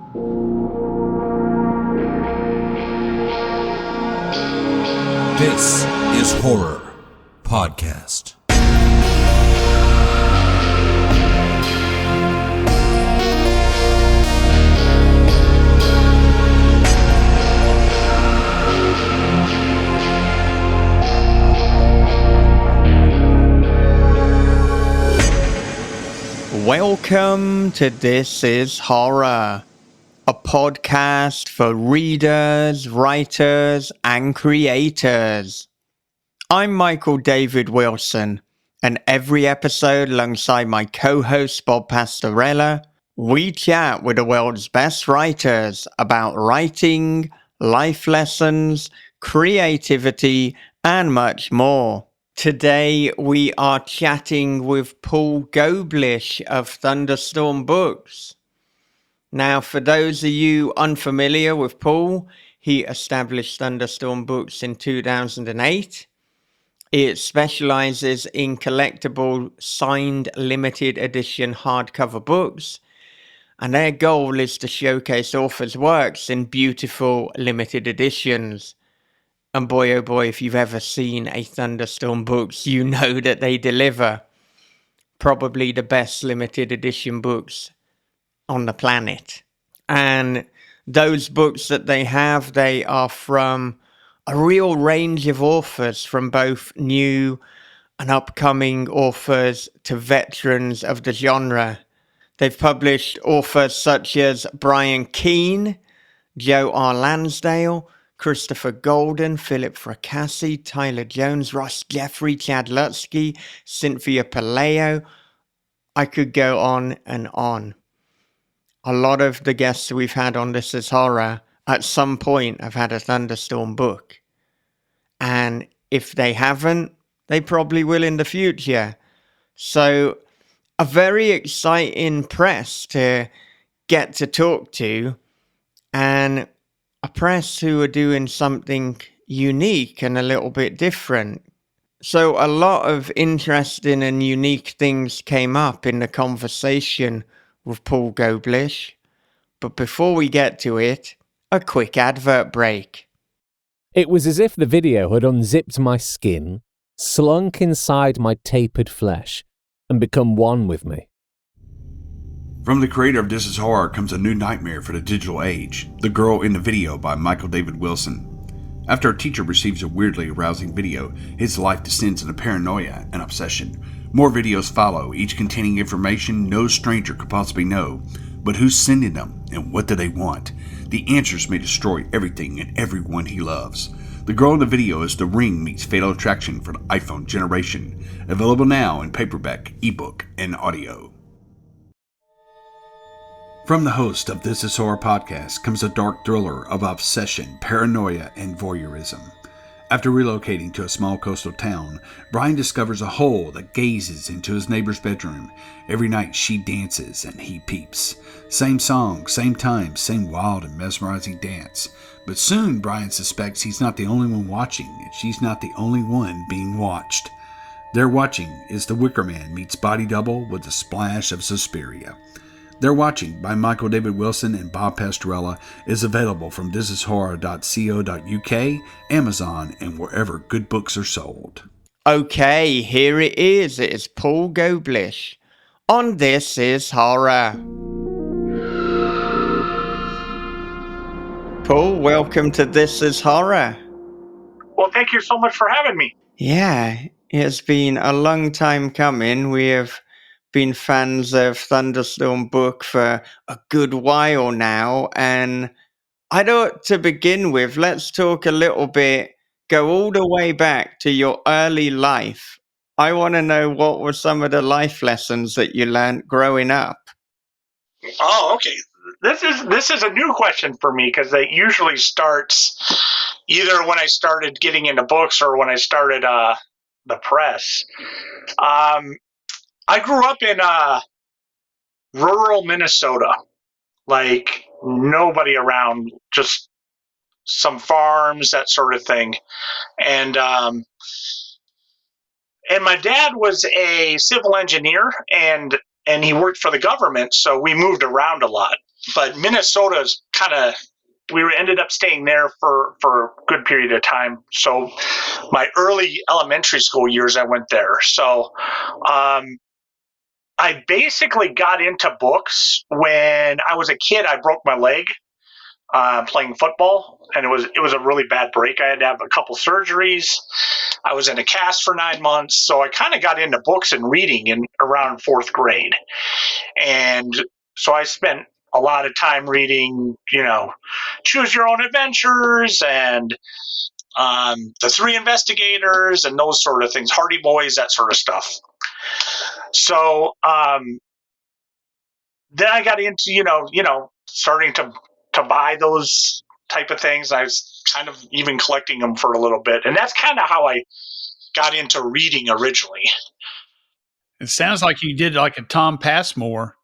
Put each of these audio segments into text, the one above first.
This is Horror Podcast. Welcome to This is Horror, a podcast for readers, writers, and creators. I'm Michael David Wilson, and every episode alongside my co-host Bob Pastorella, we chat with the world's best writers about writing, life lessons, creativity, and much more. Today we are chatting with Paul Goblirsch of Thunderstorm Books. Now, for those of you unfamiliar with Paul, he established Thunderstorm Books in 2008. It specializes in collectible signed limited edition hardcover books, and their goal is to showcase authors' works in beautiful limited editions. And boy, oh boy, if you've ever seen a Thunderstorm Books, you know that they deliver probably the best limited edition books on the planet. And those books that they are from a real range of authors, from both new and upcoming authors to veterans of the genre. They've published authors such as Brian Keene, Joe R. Lansdale, Christopher Golden, Philip Fracassi, Tyler Jones, Ross Jeffrey, Chad Lutsky, Cynthia Palaio. I could go on and on. A lot of the guests we've had on This is Horror at some point have had a Thunderstorm book. And if they haven't, they probably will in the future. So a very exciting press to get to talk to, and a press who are doing something unique and a little bit different. So a lot of interesting and unique things came up in the conversation with Paul Goblirsch. But before we get to it, a quick advert break. It was as if the video had unzipped my skin, slunk inside my tapered flesh, and become one with me. From the creator of This is Horror comes a new nightmare for the digital age, The Girl in the Video by Michael David Wilson. After a teacher receives a weirdly arousing video, his life descends into paranoia and obsession. More videos follow, each containing information no stranger could possibly know. But who's sending them, and what do they want? The answers may destroy everything and everyone he loves. The Girl in the Video is The Ring meets Fatal Attraction for the iPhone generation. Available now in paperback, ebook, and audio. From the host of This is Horror Podcast comes a dark thriller of obsession, paranoia, and voyeurism. After relocating to a small coastal town, Brian discovers a hole that gazes into his neighbor's bedroom. Every night she dances and he peeps. Same song, same time, same wild and mesmerizing dance. But soon Brian suspects he's not the only one watching, and she's not the only one being watched. Their watching is The Wicker Man meets Body Double with a splash of Suspiria. They're Watching by Michael David Wilson and Bob Pastorella is available from thisishorror.co.uk, Amazon, and wherever good books are sold. Okay, here it is. It is Paul Goblirsch on This is Horror. Paul, welcome to This is Horror. Well, thank you so much for having me. Yeah, it's been a long time coming. We have been fans of Thunderstorm Book for a good while now, and I thought to begin with, let's talk a little bit, go all the way back to your early life. I want to know what were some of the life lessons that you learned growing up. Oh, okay. This is a new question for me because it usually starts either when I started getting into books or when I started the press. I grew up in rural Minnesota, like nobody around, just some farms, that sort of thing. And my dad was a civil engineer and he worked for the government, so we moved around a lot. but Minnesota's ended up staying there for a good period of time. So my early elementary school years, I went there. So I basically got into books when I was a kid. I broke my leg playing football, and it was a really bad break. I had to have a couple surgeries. I was in a cast for 9 months, so I kind of got into books and reading in around 4th grade. And so I spent a lot of time reading, Choose Your Own Adventures and The Three Investigators and those sort of things, Hardy Boys, that sort of stuff. So then I got into, starting to buy those type of things. I was kind of even collecting them for a little bit. And that's kind of how I got into reading originally. It sounds like you did like a Tom Passmore,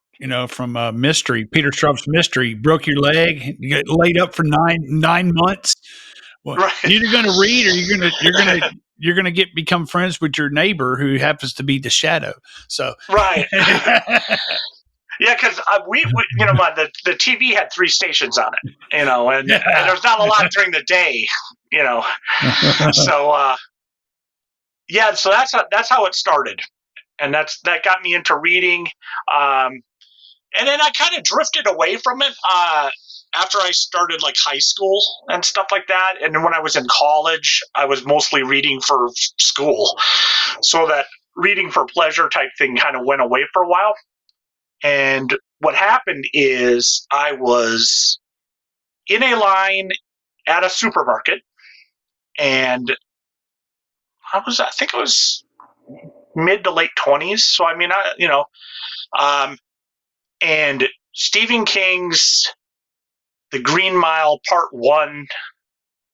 from Mystery, Peter Straub's Mystery. Broke your leg, you get laid up for nine months. Well, right. You're going to read, or you're going to become friends with your neighbor who happens to be the Shadow. So right. Yeah, because the TV had 3 stations on it, and there's not a lot during the day, So so that's how it started, and that got me into reading, and then I kind of drifted away from it after I started like high school and stuff like that. And then when I was in college, I was mostly reading for school, so that reading for pleasure type thing kind of went away for a while. And what happened is I was in a line at a supermarket, and I think it was mid to late 20s. So, I mean, and Stephen King's The Green Mile Part 1,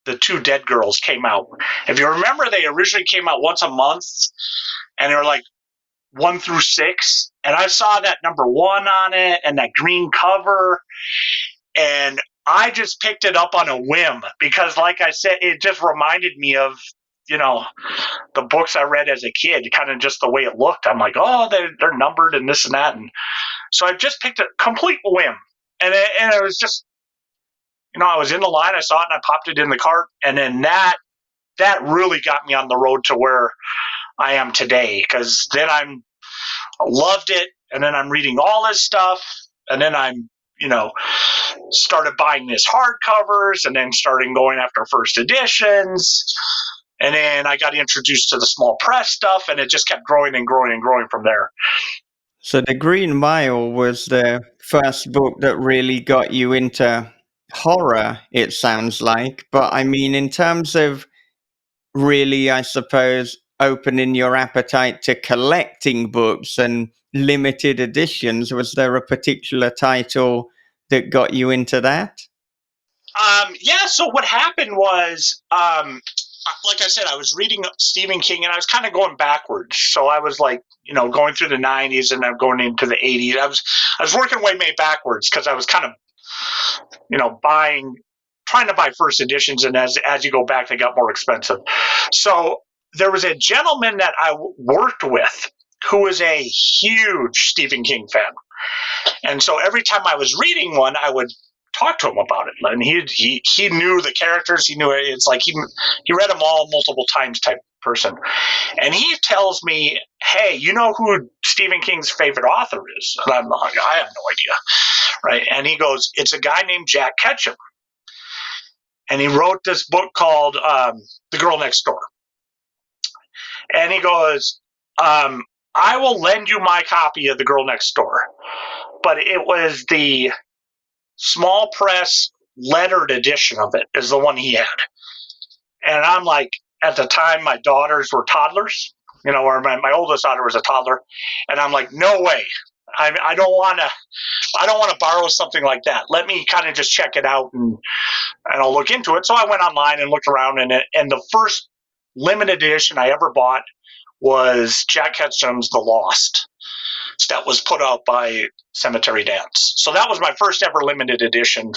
The Two Dead Girls came out. If you remember, they originally came out once a month, and they were like 1 through 6, and I saw that number 1 on it and that green cover, and I just picked it up on a whim because, like I said, it just reminded me of the books I read as a kid, kind of just the way it looked. I'm like, oh, they're numbered and this and that, and so I just picked a complete whim, and it was just, I was in the line, I saw it, and I popped it in the cart, and then that really got me on the road to where I am today, because then I loved it, and then I'm reading all this stuff, and then I'm started buying this hardcovers, and then starting going after first editions, and then I got introduced to the small press stuff, and it just kept growing and growing and growing from there. So The Green Mile was the first book that really got you into horror, it sounds like. But I mean, in terms of really, I suppose, opening your appetite to collecting books and limited editions, was there a particular title that got you into that? So what happened was, like I said, I was reading Stephen King, and I was kind of going backwards. So I was like, going through the 90s, and I'm going into the 80s. I was working way backwards because I was kind of, trying to buy first editions, and as you go back, they got more expensive. So there was a gentleman that I worked with who was a huge Stephen King fan. And so every time I was reading one, I would talk to him about it. And he knew the characters. He knew it. It's like he read them all multiple times type person. And he tells me, hey, you know who Stephen King's favorite author is? And I'm like, I have no idea. Right. And he goes, it's a guy named Jack Ketchum. And he wrote this book called The Girl Next Door. And he goes, I will lend you my copy of The Girl Next Door. But it was the small press lettered edition of it is the one he had. And I'm like, at the time, my daughters were toddlers, or my oldest daughter was a toddler. And I'm like, no way. I don't want to borrow something like that. Let me kind of just check it out and I'll look into it. So I went online and looked around, and the first limited edition I ever bought was Jack Ketchum's The Lost, that was put out by Cemetery Dance. So that was my first ever limited edition.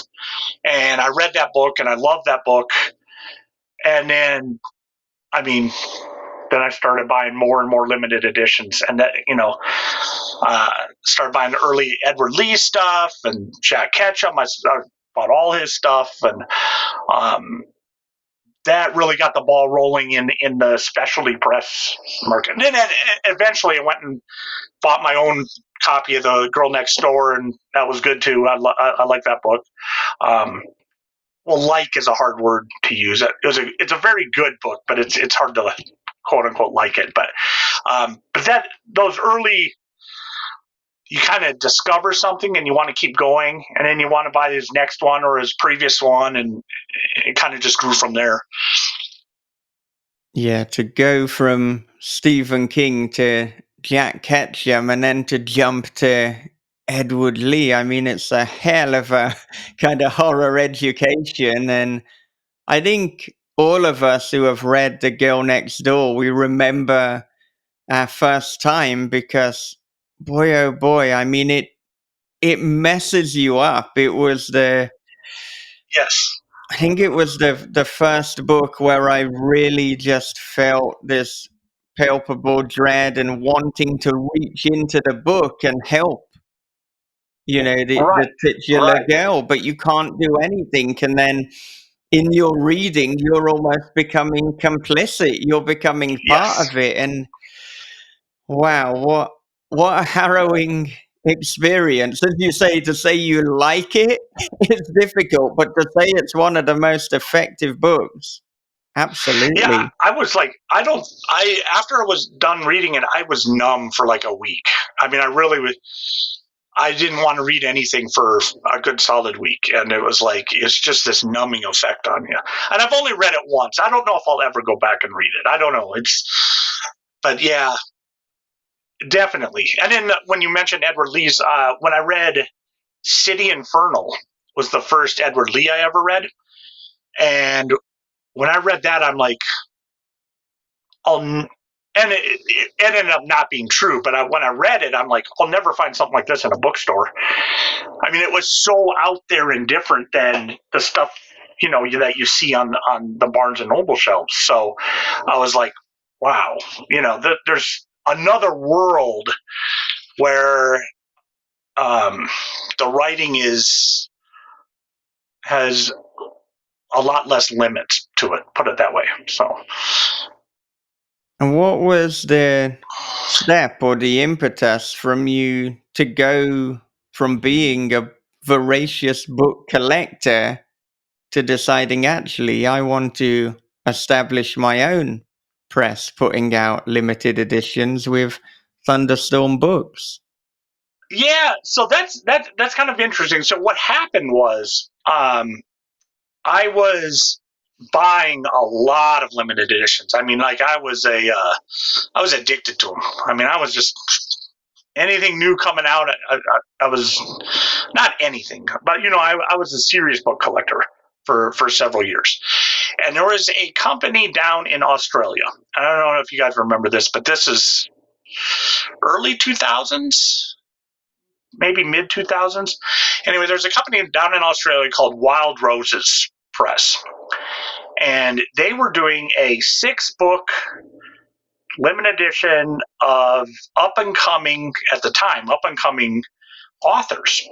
And I read that book, and I loved that book. And then, then I started buying more and more limited editions, and that, started buying early Edward Lee stuff and Jack Ketchum. I bought all his stuff, and that really got the ball rolling in the specialty press market. And then eventually I went and bought my own copy of The Girl Next Door, and that was good too. I like that book. Well, like is a hard word to use. It's a very good book, but it's hard to quote unquote like it. But those early, you kind of discover something and you want to keep going, and then you want to buy his next one or his previous one, and it kind of just grew from there. Yeah, to go from Stephen King to Jack Ketchum and then to jump to Edward Lee. I mean, it's a hell of a kind of horror education. And I think all of us who have read The Girl Next Door, we remember our first time, because boy, oh boy, I mean, it messes you up. It was Yes. I think it was the first book where I really just felt this palpable dread and wanting to reach into the book and help, the titular girl, but you can't do anything. And then in your reading, you're almost becoming complicit. You're becoming part of it. And wow, what a harrowing experience. As you say, to say you like it, it's difficult, but to say it's one of the most effective books, absolutely. Yeah, I was like, after I was done reading it, I was numb for like a week. I mean, I didn't want to read anything for a good solid week. And it was like, it's just this numbing effect on you. And I've only read it once. I don't know if I'll ever go back and read it. I don't know. But yeah, definitely. And then when you mentioned Edward Lee's, when I read City Infernal was the first Edward Lee I ever read. And when I read that, I'm like, and it ended up not being true, but when I read it, I'm like, I'll never find something like this in a bookstore. I mean, it was so out there and different than the stuff, that you see on the Barnes and Noble shelves. So I was like, wow, there's another world where the writing has a lot less limits to it, put it that way. So. And what was the step or the impetus from you to go from being a voracious book collector to deciding, actually, I want to establish my own press, putting out limited editions with Thunderstorm Books? Yeah, so that's kind of interesting. So what happened was, I was buying a lot of limited editions. I mean, like I was addicted to them. I mean, I was just anything new coming out. I was not anything, but I was a serious book collector for several years. And there was a company down in Australia. I don't know if you guys remember this, but this is early 2000s. Maybe mid 2000s. Anyway, there's a company down in Australia called Wild Roses Press. And they were doing a 6-book limited edition of up and coming authors.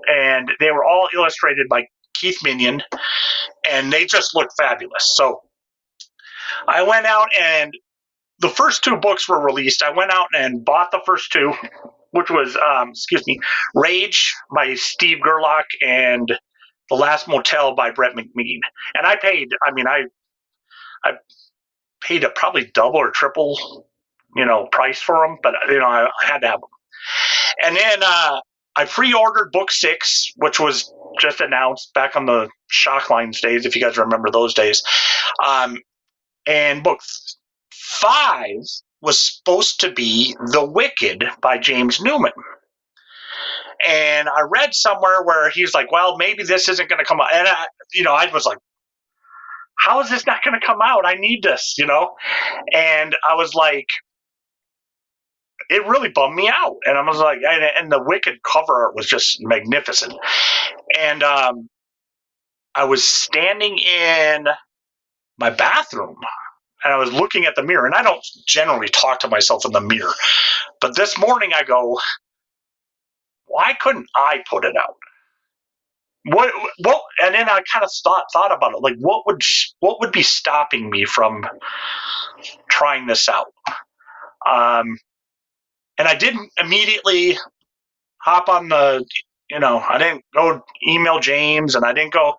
And they were all illustrated by Keith Minion, and they just looked fabulous. So I went out, and the first 2 books were released. I went out and bought the first 2, which was, Rage by Steve Gerlach and The Last Motel by Brett McMean. And I paid a probably double or triple, price for them, but, I had to have them. And then I pre-ordered book 6, which was just announced back on the Shocklines days, if you guys remember those days. And book 5 was supposed to be The Wicked by James Newman. And I read somewhere where he's like, well, maybe this isn't going to come out. And I was like, how is this not going to come out? I need this, And I was like, it really bummed me out. And I was like, and the Wicked cover art was just magnificent. And I was standing in my bathroom and I was looking at the mirror, and I don't generally talk to myself in the mirror, but this morning I go, why couldn't I put it out? What? And then I kind of thought about it, like what would be stopping me from trying this out? And I didn't immediately hop on I didn't go email James, and I didn't go.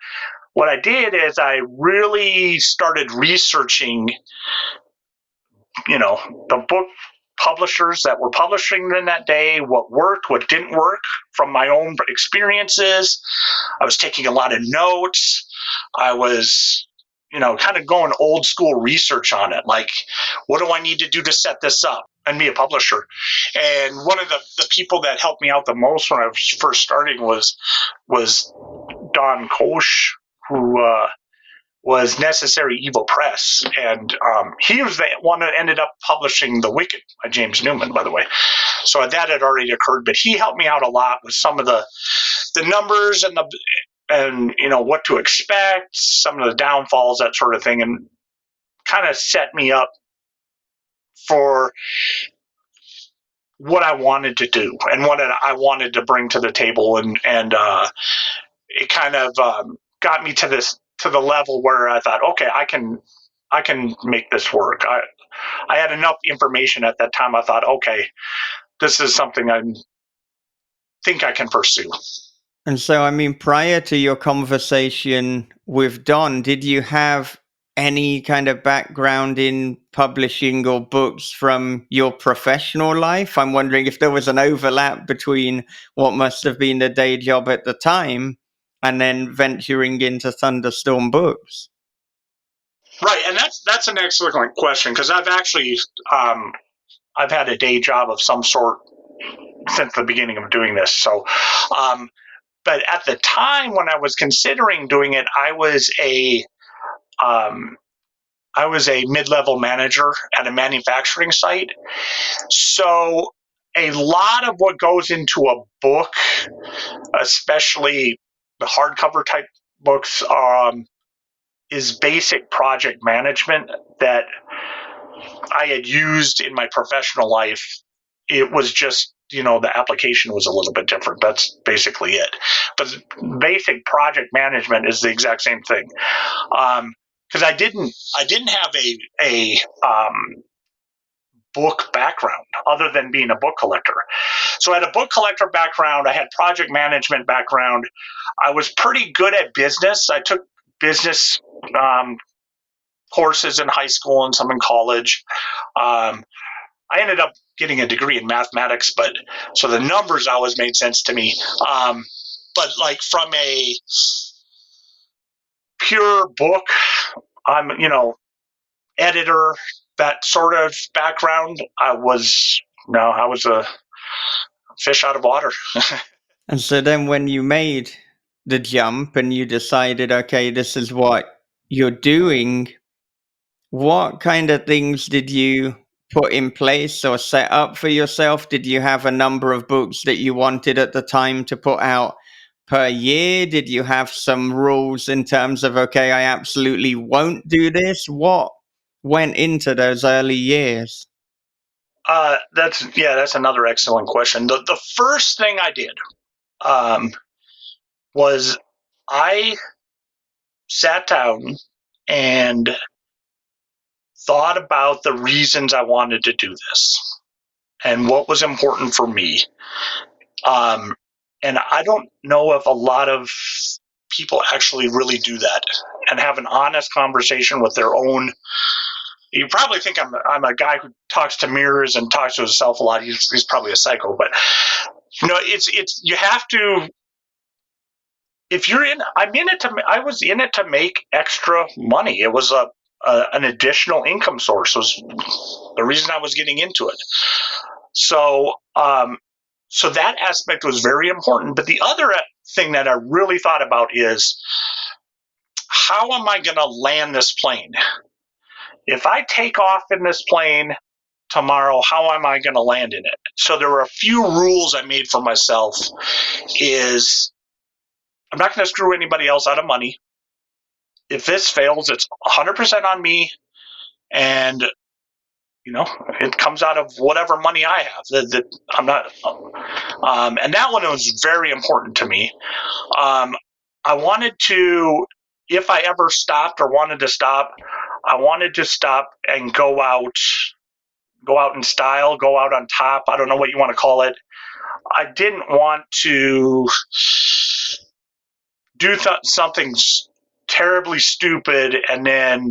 What I did is I really started researching, the book publishers that were publishing in that day, what worked, what didn't work from my own experiences. I was taking a lot of notes. I was, kind of going old school research on it. Like, what do I need to do to set this up and be a publisher? And one of the people that helped me out the most when I was first starting was Don Koch, who was Necessary Evil Press, and he was the one that ended up publishing The Wicked by James Newman, by the way. So that had already occurred, but he helped me out a lot with some of the numbers and what to expect, some of the downfalls, that sort of thing, and kind of set me up for what I wanted to do and what I wanted to bring to the table, and it kind of got me to the level where I thought, okay, I can make this work. I had enough information at that time. I thought, okay, this is something I think I can pursue. And so, prior to your conversation with Don, did you have any kind of background in publishing or books from your professional life? I'm wondering if there was an overlap between what must have been the day job at the time and then venturing into Thunderstorm Books. Right, and that's an excellent question, because I've actually I've had a day job of some sort since the beginning of doing this. So, but at the time when I was considering doing it, I was a mid-level manager at a manufacturing site. So a lot of what goes into a book, especially the hardcover type books, is basic project management that I had used in my professional life. It was just, the application was a little bit different. That's basically it. But basic project management is the exact same thing. Because I didn't have a book background other than being a book collector. So I had a book collector background. I had project management background. I was pretty good at business. I took business courses in high school and some in college. I ended up getting a degree in mathematics, so the numbers always made sense to me. But like from a pure book, I'm, editor, that sort of background, I was a fish out of water. And so then when you made the jump and you decided, okay, this is what you're doing, what kind of things did you put in place or set up for yourself? Did you have a number of books that you wanted at the time to put out per year? Did you have some rules in terms of, okay, I absolutely won't do this? What went into those early years? That's another excellent question. The first thing I did was I sat down and thought about the reasons I wanted to do this and what was important for me. And I don't know if a lot of people actually really do that and have an honest conversation with their own. You probably think I'm a guy who talks to mirrors and talks to himself a lot. He's probably a psycho, but it's you have to. If you're in, I was in it to make extra money. It was an additional income source. Was the reason I was getting into it. So that aspect was very important. But the other thing that I really thought about is, how am I going to land this plane? If I take off in this plane tomorrow, how am I going to land in it? So there were a few rules I made for myself. Is I'm not going to screw anybody else out of money. If this fails, it's 100% on me. And, it comes out of whatever money I have. That I'm not, and that one was very important to me. I wanted to, if I ever stopped or wanted to stop, I wanted to stop and go out in style, go out on top. I don't know what you want to call it. I didn't want to do something terribly stupid and then,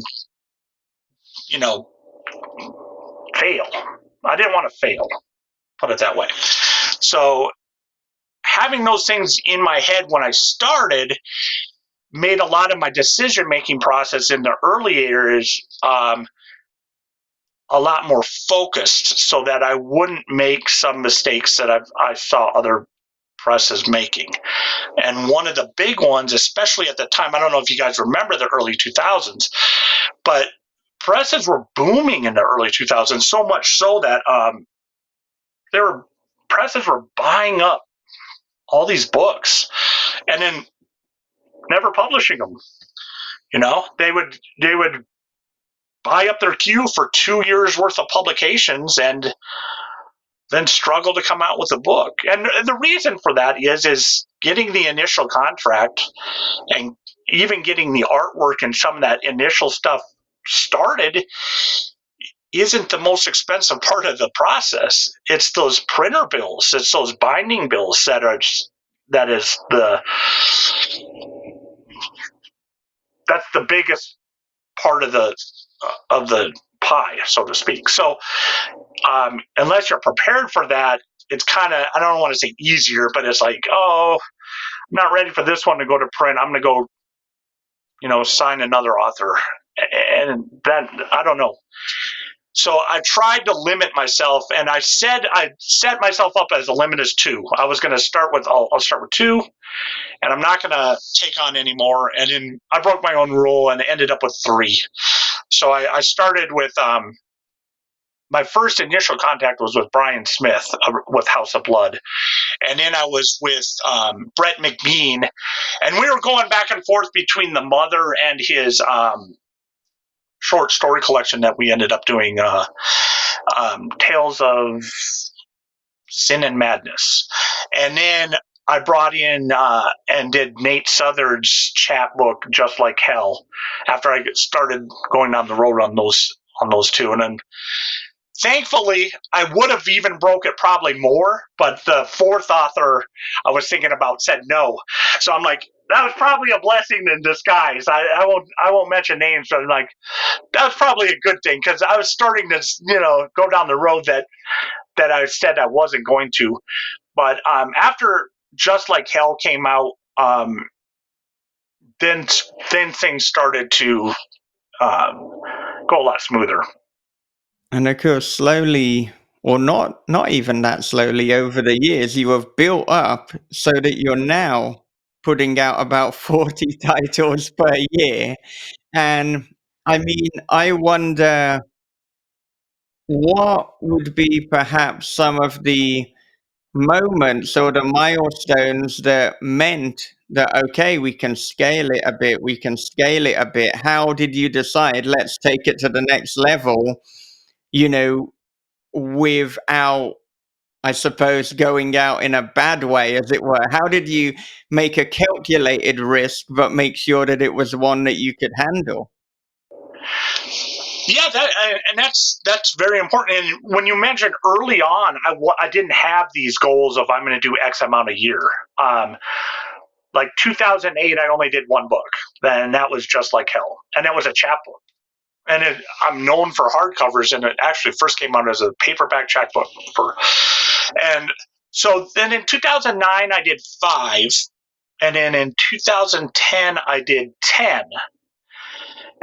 fail. I didn't want to fail, put it that way. So having those things in my head when I started made a lot of my decision-making process in the early years a lot more focused so that I wouldn't make some mistakes that I saw other presses making. And one of the big ones, especially at the time, I don't know if you guys remember the early 2000s, but presses were booming in the early 2000s, so much so that presses were buying up all these books and then never publishing them. They would buy up their queue for 2 years worth of publications and then struggle to come out with a book. And the reason for that is getting the initial contract and even getting the artwork and some of that initial stuff started isn't the most expensive part of the process. It's those printer bills. It's those binding bills that's the biggest part of the pie, so to speak. So unless you're prepared for that, it's kind of, I don't want to say easier, but it's like, oh, I'm not ready for this one to go to print. I'm going to go, sign another author. And that, I don't know. So I tried to limit myself, and I set myself up as a limit as 2. I was going to start with, I'll start with 2, and I'm not going to take on any more. And then I broke my own rule and ended up with 3. So I started with, my first initial contact was with Brian Smith with House of Blood. And then I was with Brett McBean, and we were going back and forth between the Mother and his short story collection that we ended up doing, Tales of Sin and Madness. And then I brought in and did Nate Southard's chapbook, Just Like Hell, after I started going down the road on those 2. And then thankfully, I would have even broke it probably more, but the 4th author I was thinking about said no. So I'm like, that was probably a blessing in disguise. I won't mention names, but I'm like, that was probably a good thing, because I was starting to go down the road that I said I wasn't going to. But after Just Like Hell came out, then things started to go a lot smoother. And of course, slowly, or not even that slowly, over the years, you have built up so that you're now putting out about 40 titles per year. And I mean, I wonder what would be perhaps some of the moments or the milestones that meant that, okay, we can scale it a bit. How did you decide, let's take it to the next level, without, I suppose, going out in a bad way, as it were? How did you make a calculated risk but make sure that it was one that you could handle? Yeah, that's very important. And when you mentioned early on, I didn't have these goals of I'm going to do X amount a year. Like 2008, I only did 1 book, and that was Just Like Hell, and that was a chapbook. And I'm known for hardcovers, and it actually first came out as a paperback chapbook. And so then in 2009, I did 5, and then in 2010, I did 10.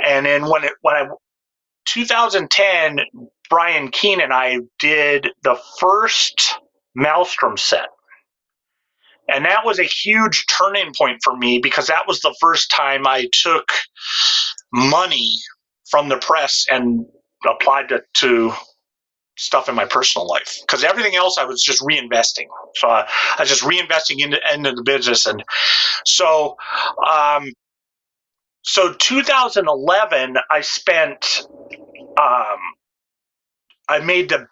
And then when 2010, Brian Keene and I did the first Maelstrom set. And that was a huge turning point for me, because that was the first time I took money from the press and applied it to stuff in my personal life. Because everything else I was just reinvesting. So I was just reinvesting into the business. And so 2011, I spent I made a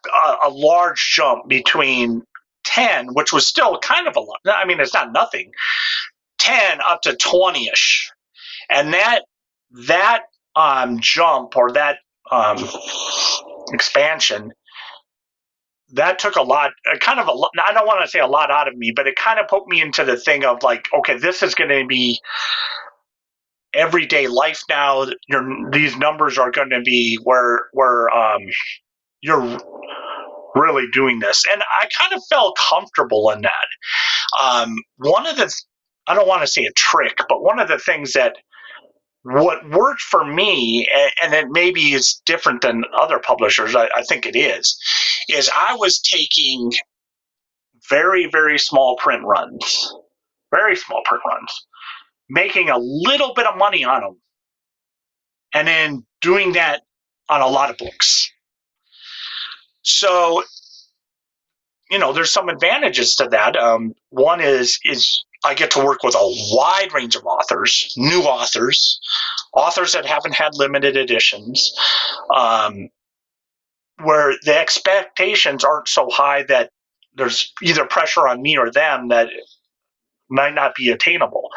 large jump between 10, which was still kind of a lot. I mean, it's not nothing. 10 up to 20-ish. And that jump or that expansion, that took a lot, I don't want to say a lot out of me, but it kind of put me into the thing of like, okay, this is going to be everyday life now. These numbers are going to be where you're really doing this. And I kind of felt comfortable in that. One of the, I don't want to say a trick, but one of the things that what worked for me, and it maybe is different than other publishers, I think it is I was taking very, very small print runs, making a little bit of money on them, and then doing that on a lot of books. So, there's some advantages to that. One is I get to work with a wide range of authors, new authors that haven't had limited editions, where the expectations aren't so high that there's either pressure on me or them that might not be attainable.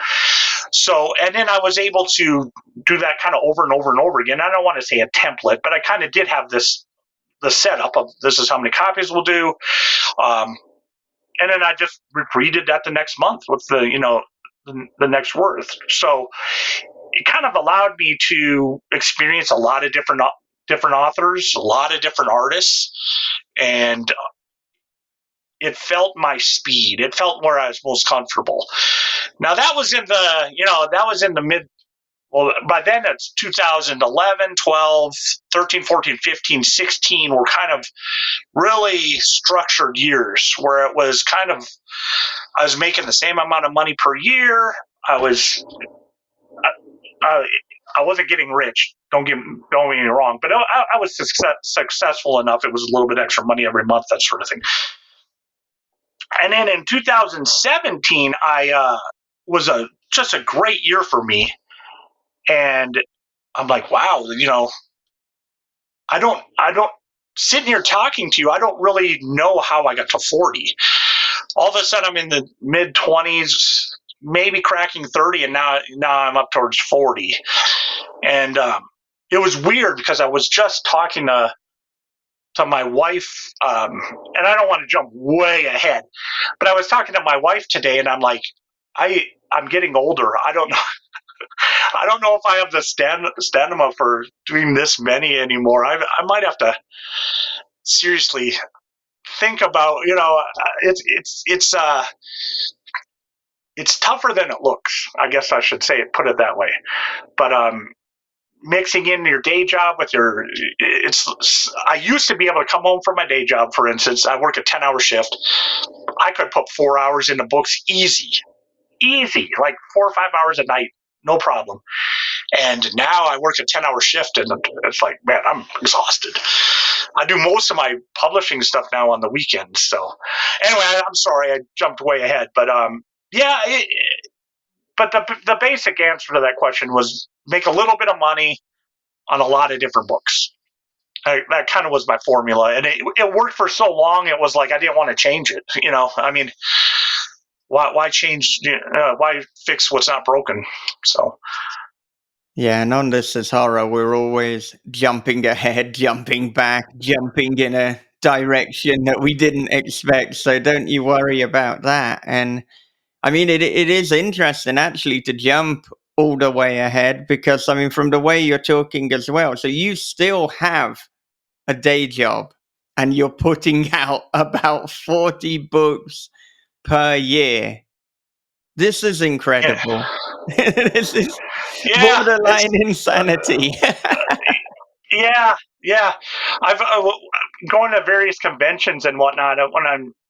So, and then I was able to do that kind of over and over and over again. I don't want to say a template, but I kind of did have the setup of this is how many copies we'll do. And then I just repeated that the next month with the next worth. So it kind of allowed me to experience a lot of different authors, a lot of different artists, and it felt my speed. It felt where I was most comfortable. Now that was in the mid. Well, by then it's 2011, 12, 13, 14, 15, 16 were kind of really structured years where it was kind of, I was making the same amount of money per year. I wasn't getting rich. Don't get me wrong, but I was successful enough. It was a little bit extra money every month, that sort of thing. And then in 2017, I was just a great year for me. And I'm like, wow, I don't sitting here talking to you, I don't really know how I got to 40. All of a sudden I'm in the mid 20s, maybe cracking 30, and now I'm up towards 40. And it was weird because I was just talking to my wife, and I don't want to jump way ahead, but I was talking to my wife today, and I'm like, I'm getting older. I don't know. I don't know if I have the stamina for doing this many anymore. I might have to seriously think about, it's tougher than it looks. I guess I should put it that way. But mixing in your day job with I used to be able to come home from my day job. For instance, I work a 10-hour shift. I could put 4 hours into books easy, like 4 or 5 hours a night. No problem. And now I work a 10-hour shift, and it's like, man, I'm exhausted. I do most of my publishing stuff now on the weekends. So anyway, I'm sorry I jumped way ahead. But but the basic answer to that question was make a little bit of money on a lot of different books. That kind of was my formula. And it worked for so long, it was like I didn't want to change it. I mean, why change? Why fix what's not broken? So. Yeah, and on This Is Horror, we're always jumping ahead, jumping back, jumping in a direction that we didn't expect. So don't you worry about that. And I mean, it is interesting actually to jump all the way ahead because, I mean, from the way you're talking as well. So you still have a day job and you're putting out about 40 books per year. This is incredible. Yeah. This is borderline insanity. Yeah. I've going to various conventions and whatnot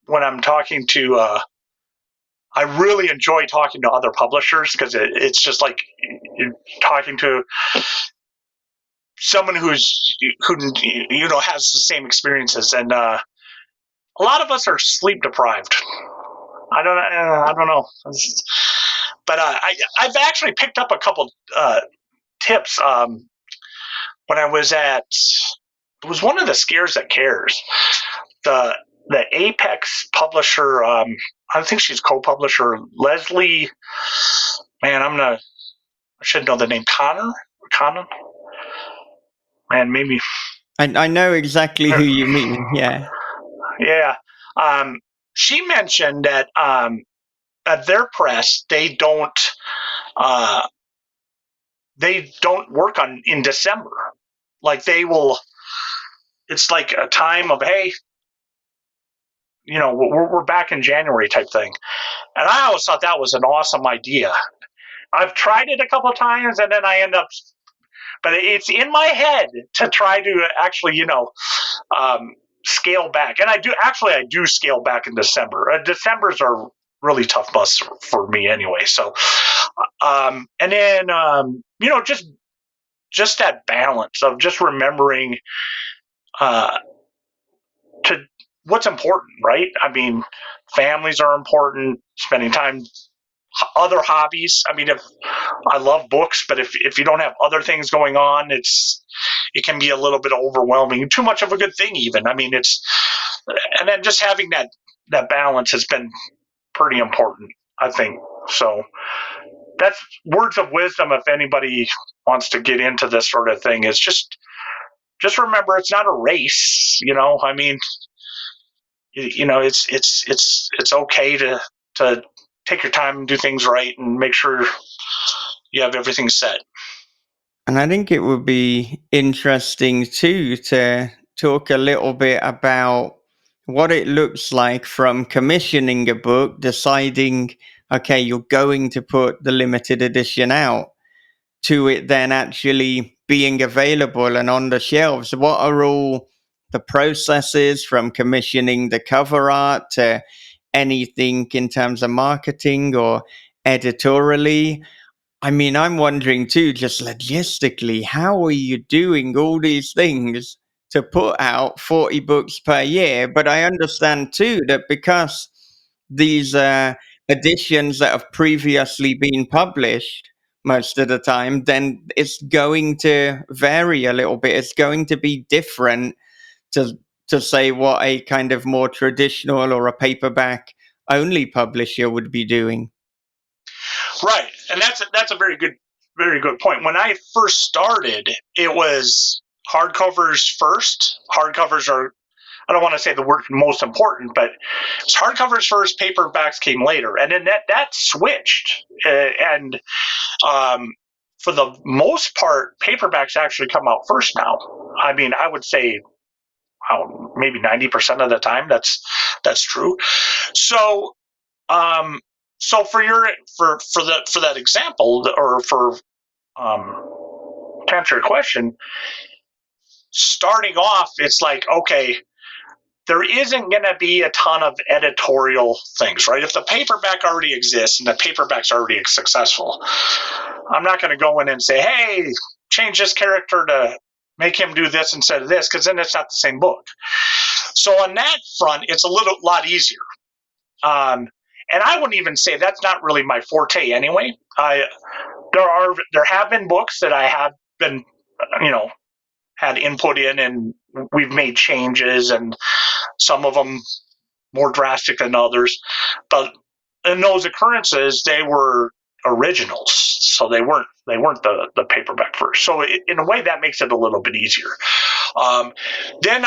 when I'm talking to. I really enjoy talking to other publishers because it's just like you're talking to someone who has the same experiences, and a lot of us are sleep deprived. I don't know, but I've actually picked up a couple tips when I was at it was one of the Scares That Cares. The Apex publisher, I think she's co-publisher, Leslie, man, I should know the name, Connor? Man, maybe. I know exactly who you mean, yeah. Yeah. She mentioned that at their press, they don't work in December. Like it's like a time of, hey, we're back in January type thing. And I always thought that was an awesome idea. I've tried it a couple of times, and then I end up, but it's in my head to try to actually, scale back. And I do scale back in December. Decembers are really tough months for me anyway. So, and then, just that balance of just remembering to what's important, right? I mean, families are important, spending time, other hobbies. I mean, if I love books, but if you don't have other things going on, it can be a little bit overwhelming. Too much of a good thing, even. I mean, and then just having that balance has been pretty important, I think. So that's words of wisdom. If anybody wants to get into this sort of thing, is just remember, it's not a race. I mean, it's okay to take your time and do things right and make sure you have everything set. And I think it would be interesting too to talk a little bit about what it looks like from commissioning a book, deciding, okay, you're going to put the limited edition out, to it then actually being available and on the shelves. What are all the processes from commissioning the cover art to anything in terms of marketing or editorially? I mean, I'm wondering too, just logistically, how are you doing all these things to put out 40 books per year? But I understand too that because these editions that have previously been published most of the time, then it's going to vary a little bit. It's going to be different to say what a kind of more traditional or a paperback only publisher would be doing. Right, and that's a very good point. When I first started, it was hardcovers first. Hardcovers are, I don't want to say the word most important, but it's hardcovers first, paperbacks came later, and then that switched. And for the most part, paperbacks actually come out first now. I mean, I would say maybe 90% of the time that's true. So. So for that example, or for to answer your question, starting off, it's like, okay, there isn't going to be a ton of editorial things, right? If the paperback already exists and the paperback's already successful, I'm not going to go in and say, hey, change this character to make him do this instead of this, because then it's not the same book. So on that front, it's a lot easier. And I wouldn't even say that's not really my forte anyway. There have been books that I have been, had input in, and we've made changes, and some of them more drastic than others. But in those occurrences, they were originals, so they weren't the paperback first. So in a way, that makes it a little bit easier. Then,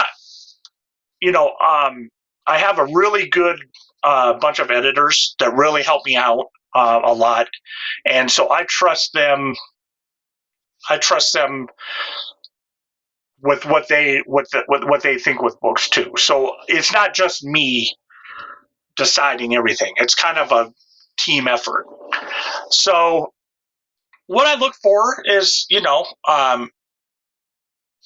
I have a really good bunch of editors that really help me out a lot, and so I trust them. With what they think with books too. So it's not just me deciding everything. It's kind of a team effort. So what I look for is,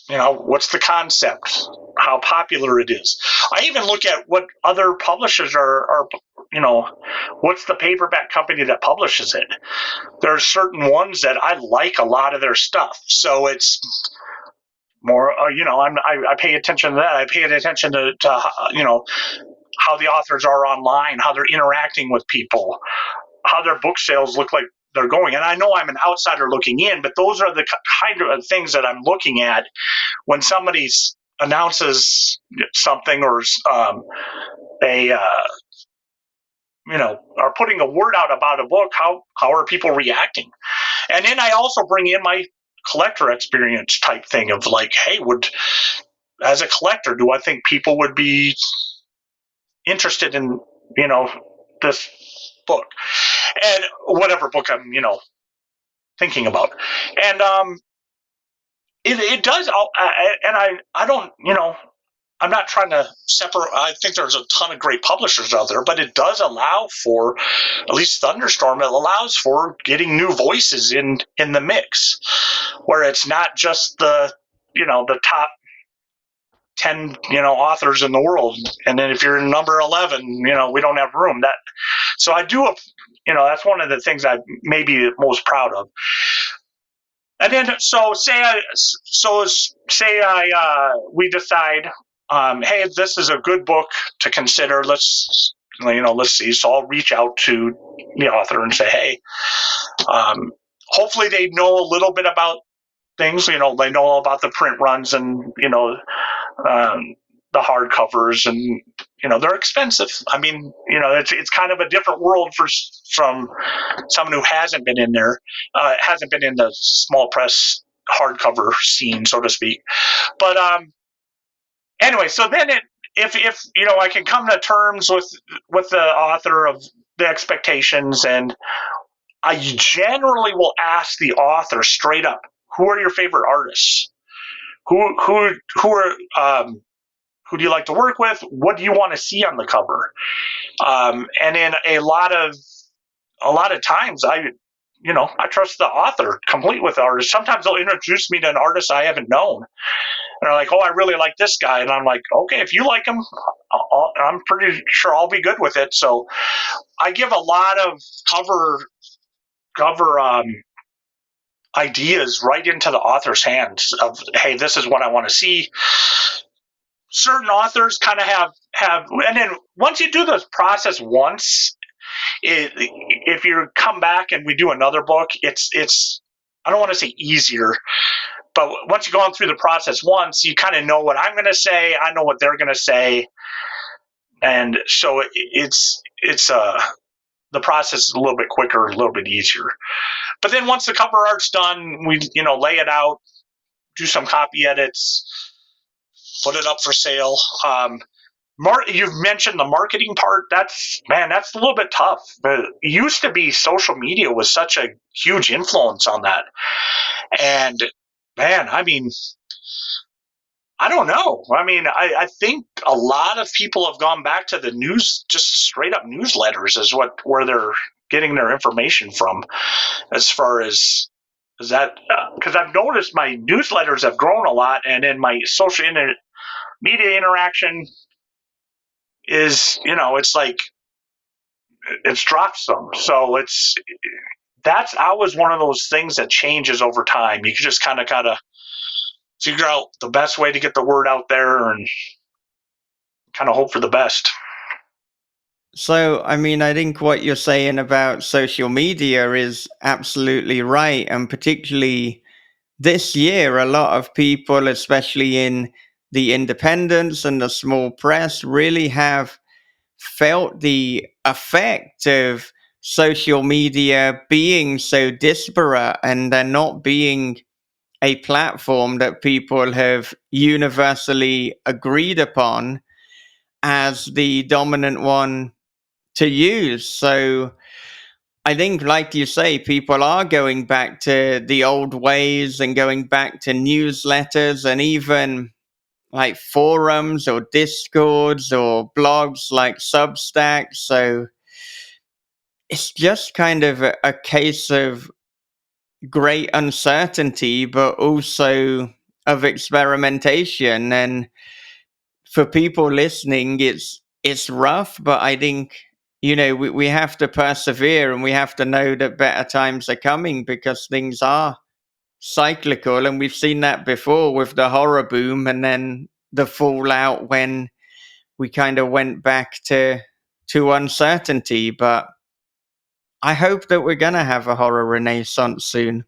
what's the concept? How popular it is. I even look at what other publishers are what's the paperback company that publishes it? There are certain ones that I like a lot of their stuff. So it's more, I pay attention to that. I pay attention to how the authors are online, how they're interacting with people, how their book sales look like they're going. And I know I'm an outsider looking in, but those are the kind of things that I'm looking at when somebody's announces something or are putting a word out about a book, how are people reacting? And then I also bring in my collector experience type thing of like, hey, as a collector, do I think people would be interested in, this book and whatever book I'm, thinking about. And it does, and I don't, I'm not trying to separate. I think there's a ton of great publishers out there, but it does allow for, at least Thunderstorm, it allows for getting new voices in the mix, where it's not just the top 10 authors in the world, and then if you're in number 11, we don't have room. So I do, that's one of the things I may be most proud of. And then we decide, hey, this is a good book to consider. Let's see. So I'll reach out to the author and say, hey, hopefully they know a little bit about things. They know about the print runs and the hardcovers, and they're expensive. I mean, it's kind of a different world from someone who hasn't been in there, hasn't been in the small press hardcover scene, so to speak. But anyway, so then if I can come to terms with the author of the expectations, and I generally will ask the author straight up, who are your favorite artists? Who do you like to work with? What do you want to see on the cover? And in a lot of times, I trust the author complete with the artist. Sometimes they'll introduce me to an artist I haven't known. And they're like, oh, I really like this guy. And I'm like, okay, if you like him, I'm pretty sure I'll be good with it. So I give a lot of cover ideas right into the author's hands of, hey, this is what I want to see. Certain authors kind of have, and then once you do this process once, if you come back and we do another book, it's I don't want to say easier, but once you've gone through the process once, you kind of know what I'm going to say. I know what they're going to say, and so it's the process is a little bit quicker, a little bit easier. But then once the cover art's done, we lay it out, do some copy edits, put it up for sale. You've mentioned the marketing part. That's a little bit tough. But it used to be social media was such a huge influence on that. And man, I mean, I don't know. I mean, I think a lot of people have gone back to the news, just straight up newsletters is where they're getting their information from, as far as that, because I've noticed my newsletters have grown a lot, and then my social media interaction is, it's like it's dropped some. So that's always one of those things that changes over time. You can just kind of figure out the best way to get the word out there and kind of hope for the best. So, I mean, I think what you're saying about social media is absolutely right. And particularly this year, a lot of people, especially in the independents and the small press, really have felt the effect of social media being so disparate, and there not being a platform that people have universally agreed upon as the dominant one to use. So I think, like you say, people are going back to the old ways and going back to newsletters and even like forums or discords or blogs like Substack. So it's just kind of a case of great uncertainty, but also of experimentation. And for people listening, it's rough, but I think, we have to persevere, and we have to know that better times are coming, because things are cyclical. And we've seen that before with the horror boom and then the fallout when we kind of went back to uncertainty. But I hope that we're going to have a horror renaissance soon.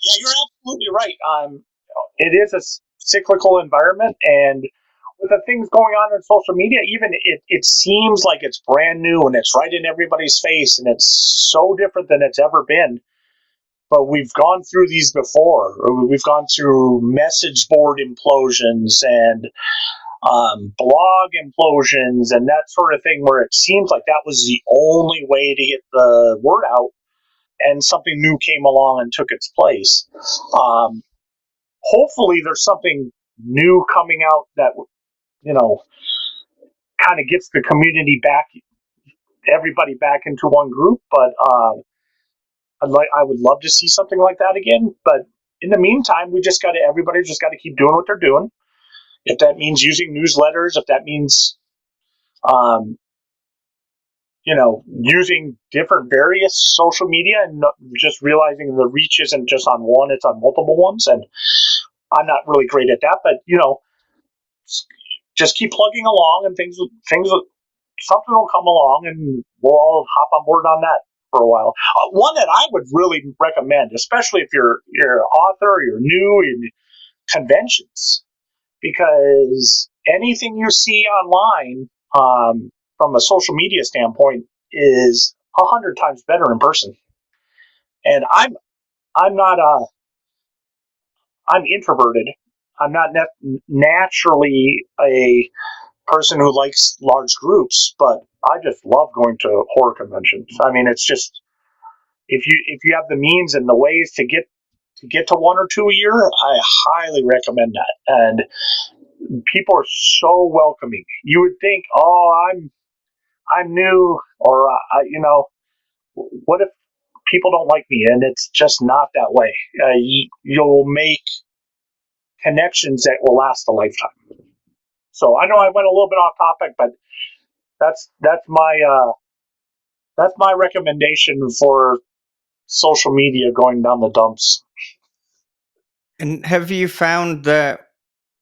Yeah, you're absolutely right. It is a cyclical environment, and with the things going on in social media, even it seems like it's brand new and it's right in everybody's face and it's so different than it's ever been. But we've gone through these before. We've gone through message board implosions and blog implosions and that sort of thing, where it seems like that was the only way to get the word out, and something new came along and took its place. Hopefully there's something new coming out that, kind of gets the community back, everybody back into one group. But I would love to see something like that again. But in the meantime, everybody just got to keep doing what they're doing. If that means using newsletters, if that means, using different various social media, and just realizing the reach isn't just on one, it's on multiple ones. And I'm not really great at that, but just keep plugging along, and something will come along, and we'll all hop on board on that for a while. One that I would really recommend, especially if you're an author, or you're new in conventions, because anything you see online from a social media standpoint is 100 times better in person. And I'm introverted. I'm not naturally a person who likes large groups, but I just love going to horror conventions. I mean, it's just, if you have the means and the ways to get to one or two a year, I highly recommend that. And people are so welcoming. You would think, oh, I'm new, or what if people don't like me? And it's just not that way. You'll make connections that will last a lifetime. So I know I went a little bit off topic, but that's my recommendation for social media going down the dumps. And have you found that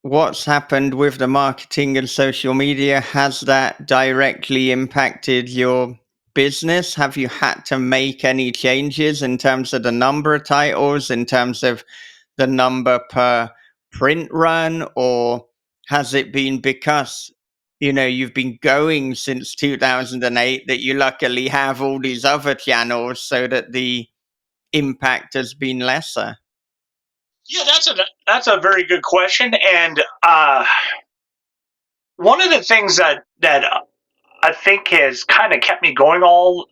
what's happened with the marketing and social media, has that directly impacted your business? Have you had to make any changes in terms of the number of titles, in terms of the number per print run, or has it been because you've been going since 2008 that you luckily have all these other channels so that the impact has been lesser? Yeah, that's a very good question. And one of the things that I think has kind of kept me going all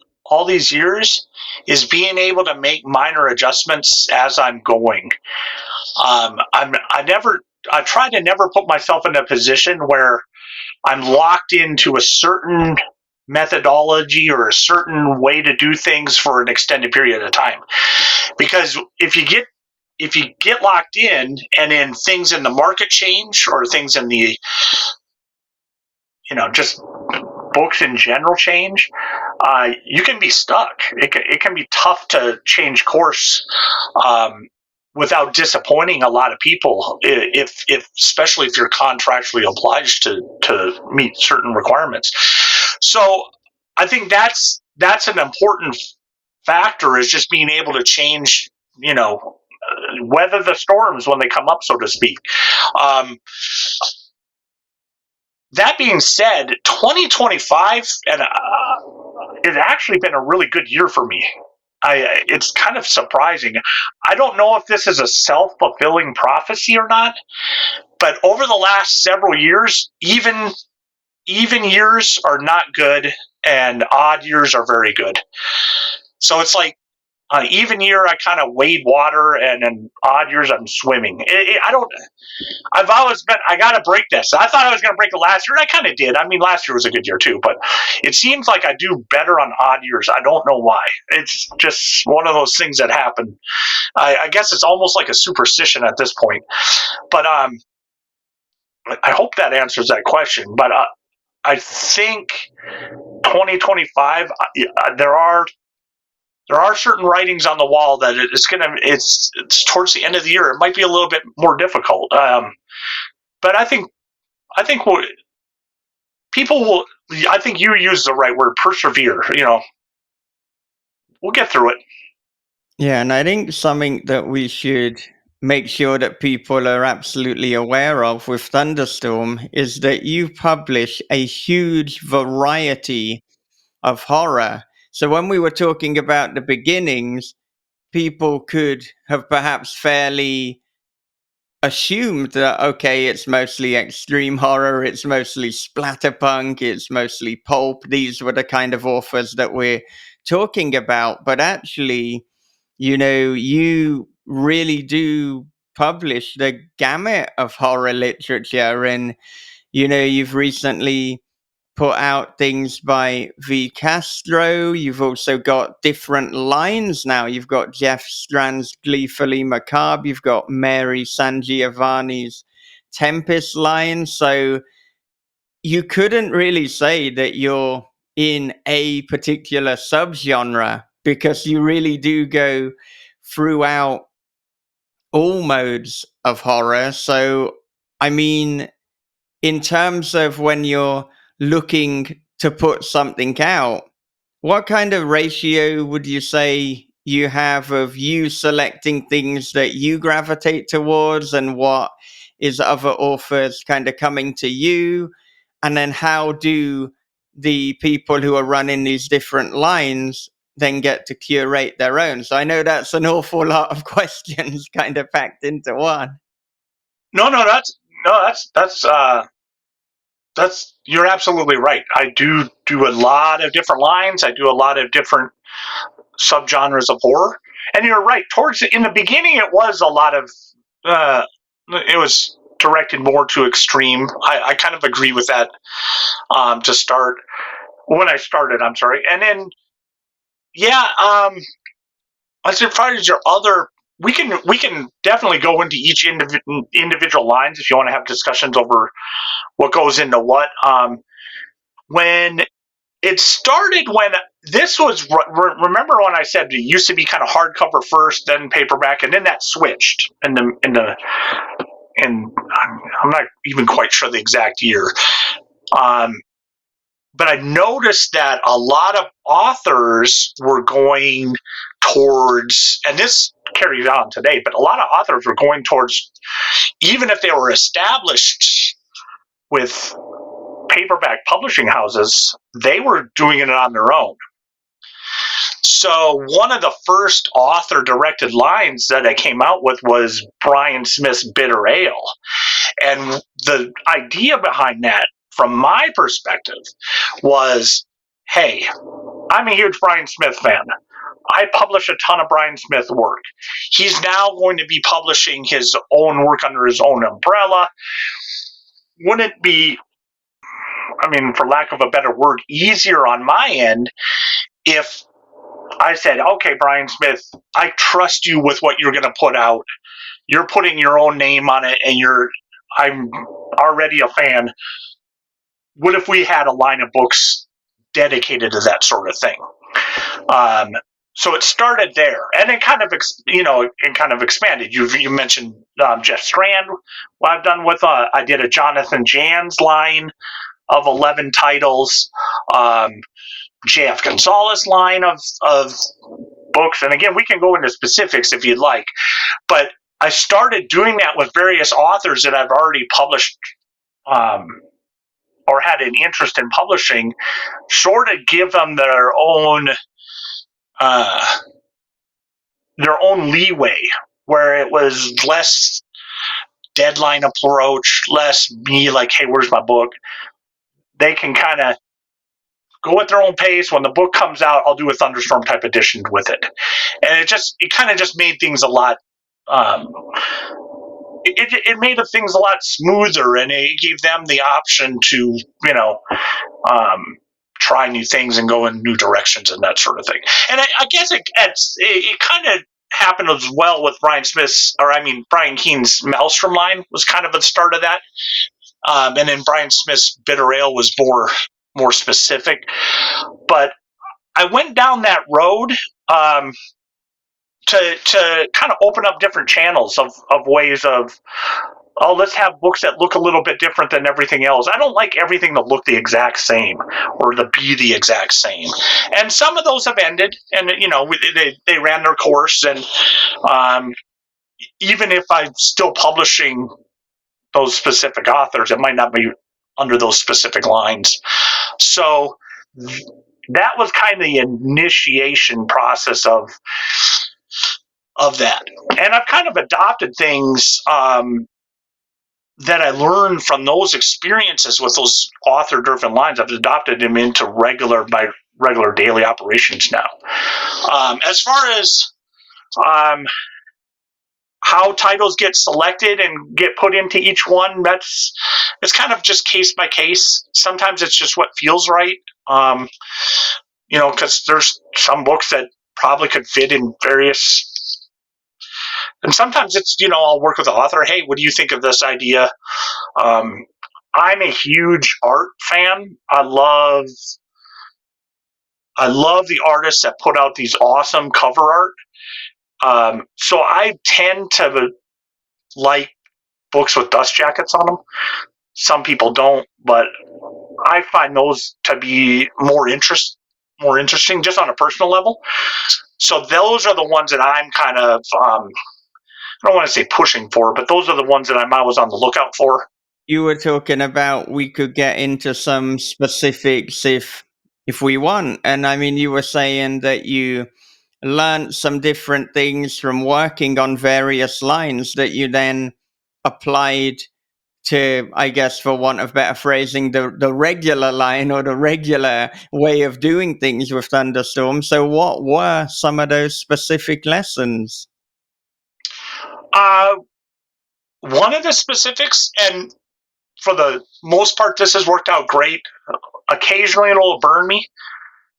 these years is being able to make minor adjustments as I'm going. I try to never put myself in a position where I'm locked into a certain methodology or a certain way to do things for an extended period of time. Because if you get locked in, and then things in the market change, or things in the just books in general change, you can be stuck. It can be tough to change course without disappointing a lot of people, if especially if you're contractually obliged to meet certain requirements. So I think that's an important factor, is just being able to change, weather the storms when they come up, so to speak. That being said, 2025 has actually been a really good year for me. It's kind of surprising. I don't know if this is a self-fulfilling prophecy or not, but over the last several years, even years are not good, and odd years are very good. So it's like, on an even year, I kind of wade water, and in odd years, I'm swimming. I've always been, I got to break this. I thought I was going to break it last year, and I kind of did. I mean, last year was a good year too, but it seems like I do better on odd years. I don't know why. It's just one of those things that happen. I guess it's almost like a superstition at this point. But I hope that answers that question. But I think 2025, there are certain writings on the wall that it's towards the end of the year. It might be a little bit more difficult. But I think people will, I think you use the right word, persevere. We'll get through it. Yeah, and I think something that we should make sure that people are absolutely aware of with Thunderstorm is that you publish a huge variety of horror. So when we were talking about the beginnings, people could have perhaps fairly assumed that, okay, it's mostly extreme horror, it's mostly splatterpunk, it's mostly pulp. These were the kind of authors that we're talking about. But actually, you really do publish the gamut of horror literature. And, you've recently put out things by V. Castro. You've also got different lines now. You've got Jeff Strand's Gleefully Macabre. You've got Mary Sangiovanni's Tempest line. So you couldn't really say that you're in a particular subgenre because you really do go throughout all modes of horror. So, I mean, in terms of when you're looking to put something out, what kind of ratio would you say you have of you selecting things that you gravitate towards and what is other authors kind of coming to you? And then how do the people who are running these different lines then get to curate their own? So I know that's an awful lot of questions kind of packed into one. No, that's you're absolutely right. I do a lot of different lines. I do a lot of different subgenres of horror. And you're right. In the beginning, it was a lot of it was directed more to extreme. I kind of agree with that. To start when I started, I'm sorry, and then as far as your other, we can definitely go into each individual lines if you want to have discussions over what goes into what. When it started, when this was, remember when I said it used to be kind of hardcover first, then paperback, and then that switched and I'm not even quite sure the exact year. But I noticed that a lot of authors were going towards, and this carries on today, but a lot of authors were going towards, even if they were established with paperback publishing houses, they were doing it on their own. So one of the first author-directed lines that I came out with was Brian Smith's Bitter Ale. And the idea behind that, from my perspective, was, hey, I'm a huge Brian Smith fan. I publish a ton of Brian Smith work. He's now going to be publishing his own work under his own umbrella. Wouldn't it be, for lack of a better word, easier on my end if I said, okay, Brian Smith, I trust you with what you're going to put out. You're putting your own name on it, and I'm already a fan. What if we had a line of books dedicated to that sort of thing? So it started there, and it kind of expanded. You mentioned Jeff Strand. What I've done with I did a Jonathan Janz line of 11 titles. J.F. Gonzalez line of books, and again, we can go into specifics if you'd like. But I started doing that with various authors that I've already published. Or had an interest in publishing, sort of give them their own leeway, where it was less deadline approach, less me like, hey, where's my book? They can kind of go at their own pace. When the book comes out, I'll do a Thunderstorm type edition with it, and it kind of just made things a lot. It made things a lot smoother, and it gave them the option to, try new things and go in new directions and that sort of thing. And I guess it kind of happened as well with Brian Keene's Maelstrom line was kind of the start of that. And then Brian Smith's Bitter Ale was more specific. But I went down that road to kind of open up different channels of ways of, let's have books that look a little bit different than everything else. I don't like everything to look the exact same or to be the exact same. And some of those have ended, and they ran their course, and even if I'm still publishing those specific authors, it might not be under those specific lines. So that was kind of the initiation process of that. And I've kind of adopted things that I learned from those experiences with those author-driven lines. I've adopted them into my regular daily operations now. As far as how titles get selected and get put into each one, it's kind of just case by case. Sometimes it's just what feels right. Because there's some books that probably could fit in various. And sometimes it's, I'll work with the author. Hey, what do you think of this idea? I'm a huge art fan. I love the artists that put out these awesome cover art. So I tend to like books with dust jackets on them. Some people don't, but I find those to be more interesting just on a personal level. So those are the ones that I'm kind of, I don't want to say pushing for, but those are the ones that I'm always on the lookout for. You were talking about we could get into some specifics if we want. And I mean, you were saying that you learned some different things from working on various lines that you then applied to, I guess, for want of better phrasing, the regular line or the regular way of doing things with Thunderstorm. So what were some of those specific lessons? One of the specifics, and for the most part, this has worked out great. Occasionally it'll burn me,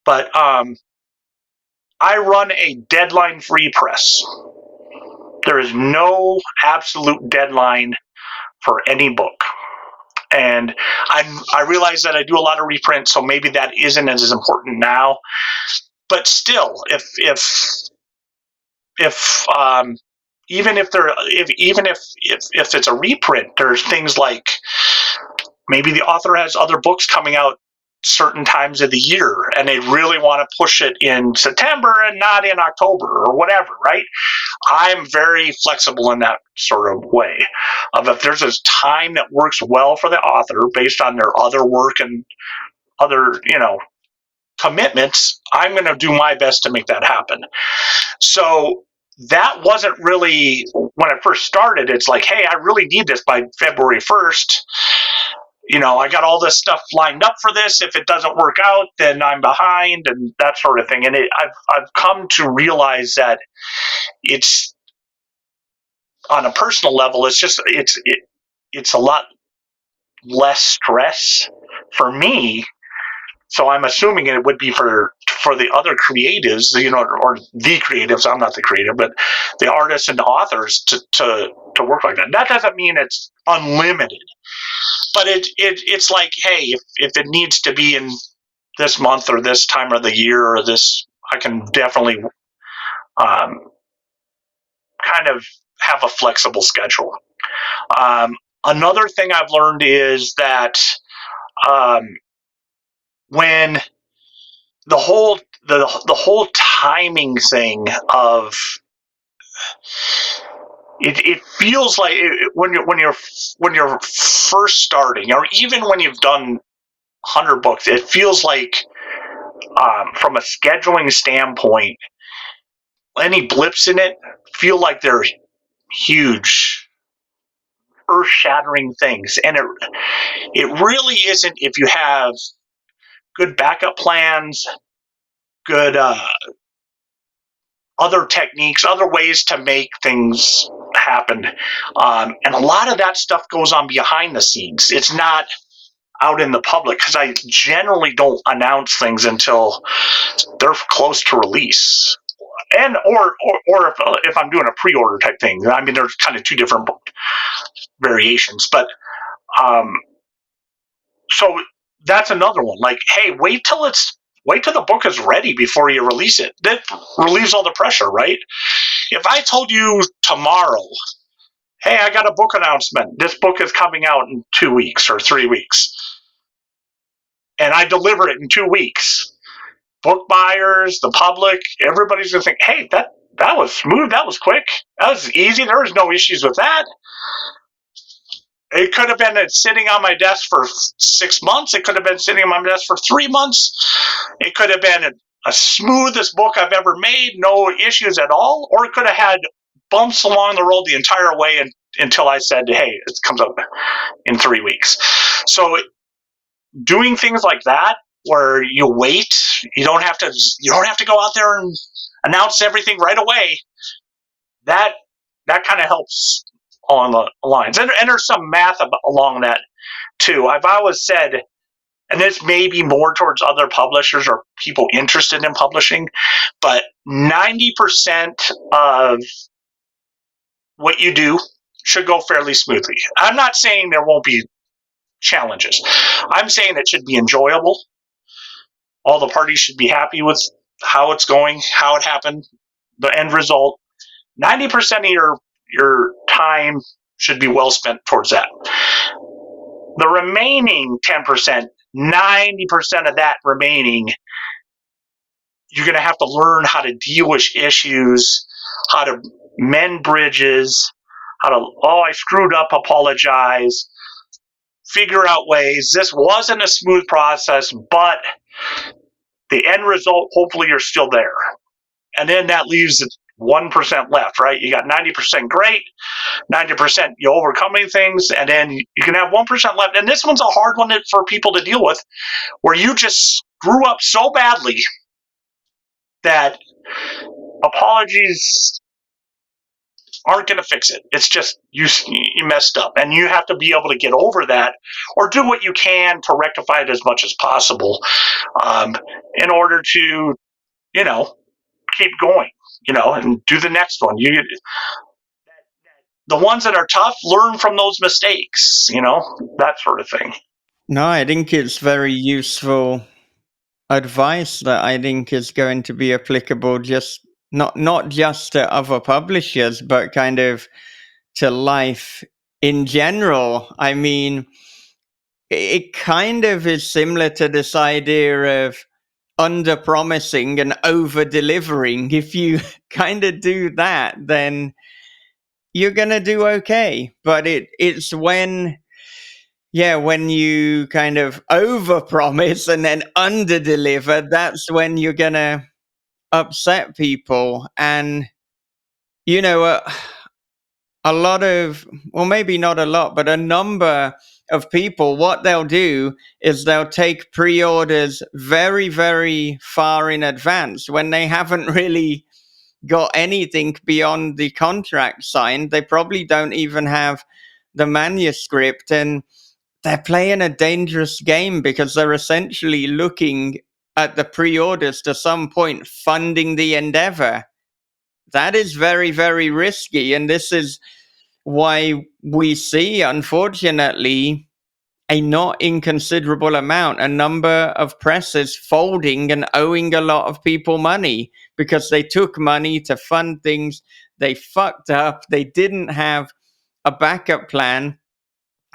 but I run a deadline-free press. There is no absolute deadline for any book. And I realize that I do a lot of reprints, so maybe that isn't as important now. But still, if even if it's a reprint, there's things like maybe the author has other books coming out certain times of the year and they really want to push it in September and not in October or whatever, right? I'm very flexible in that sort of way. If there's a time that works well for the author based on their other work and other, commitments, I'm going to do my best to make that happen. So that wasn't really, when I first started, it's like, hey, I really need this by February 1st. I got all this stuff lined up for this. If it doesn't work out, then I'm behind and that sort of thing. And I've come to realize that it's, on a personal level, it's a lot less stress for me. So I'm assuming it would be for the other creatives, or the creatives. I'm not the creative, but the artists and the authors to work like that. That doesn't mean it's unlimited, but it's like, hey, if it needs to be in this month or this time of the year or this, I can definitely kind of have a flexible schedule. Another thing I've learned is that when the whole timing thing of it feels like when you're first starting, or even when you've done 100 books, it feels like from a scheduling standpoint, any blips in it feel like they're huge, earth-shattering things, and it really isn't if you have good backup plans, good other techniques, other ways to make things happen. And a lot of that stuff goes on behind the scenes. It's not out in the public because I generally don't announce things until they're close to release. And or if I'm doing a pre-order type thing. I mean, there's kind of two different variations, but so that's another one. Like, hey, wait till the book is ready before you release it. That relieves all the pressure, right? If I told you tomorrow, hey, I got a book announcement. This book is coming out in 2 weeks or 3 weeks, and I deliver it in 2 weeks, book buyers, the public, everybody's going to think, hey, that was smooth. That was quick. That was easy. There was no issues with that. It could have been sitting on my desk for 6 months. It could have been sitting on my desk for 3 months. It could have been a smoothest book I've ever made, no issues at all. Or it could have had bumps along the road the entire way until I said, hey, it comes out in 3 weeks. So doing things like that, where you wait, you don't have to go out there and announce everything right away. That kind of helps along the lines. And there's some math along that too. I've always said, and this may be more towards other publishers or people interested in publishing, but 90% of what you do should go fairly smoothly. I'm not saying there won't be challenges. I'm saying it should be enjoyable. All the parties should be happy with how it's going, how it happened, the end result. 90% of your time should be well spent towards that. The remaining 10%, 90% of that remaining, you're going to have to learn how to deal with issues, how to mend bridges, I screwed up, apologize, figure out ways. This wasn't a smooth process, but the end result, hopefully you're still there. And then that leaves 1% left, right? You got 90% great, 90% you overcoming things, and then you can have 1% left. And this one's a hard one for people to deal with, where you just screw up so badly that apologies aren't going to fix it. It's just you messed up, and you have to be able to get over that, or do what you can to rectify it as much as possible, in order to, keep going, and do the next one. The ones that are tough, learn from those mistakes, that sort of thing. No, I think it's very useful advice that I think is going to be applicable just not just to other publishers, but kind of to life in general. I mean, it kind of is similar to this idea of under-promising and over-delivering. If you kind of do that, then you're going to do okay. But it's when you kind of over-promise and then under-deliver, that's when you're going to upset people. And, a lot of, well, maybe not a lot, but a number of people, what they'll do is they'll take pre-orders very, very far in advance when they haven't really got anything beyond the contract signed. They probably don't even have the manuscript, and they're playing a dangerous game because they're essentially looking at the pre-orders to some point funding the endeavor. That is very, very risky, and this is why we see, unfortunately, a not inconsiderable amount, a number of presses folding and owing a lot of people money because they took money to fund things, they fucked up, they didn't have a backup plan.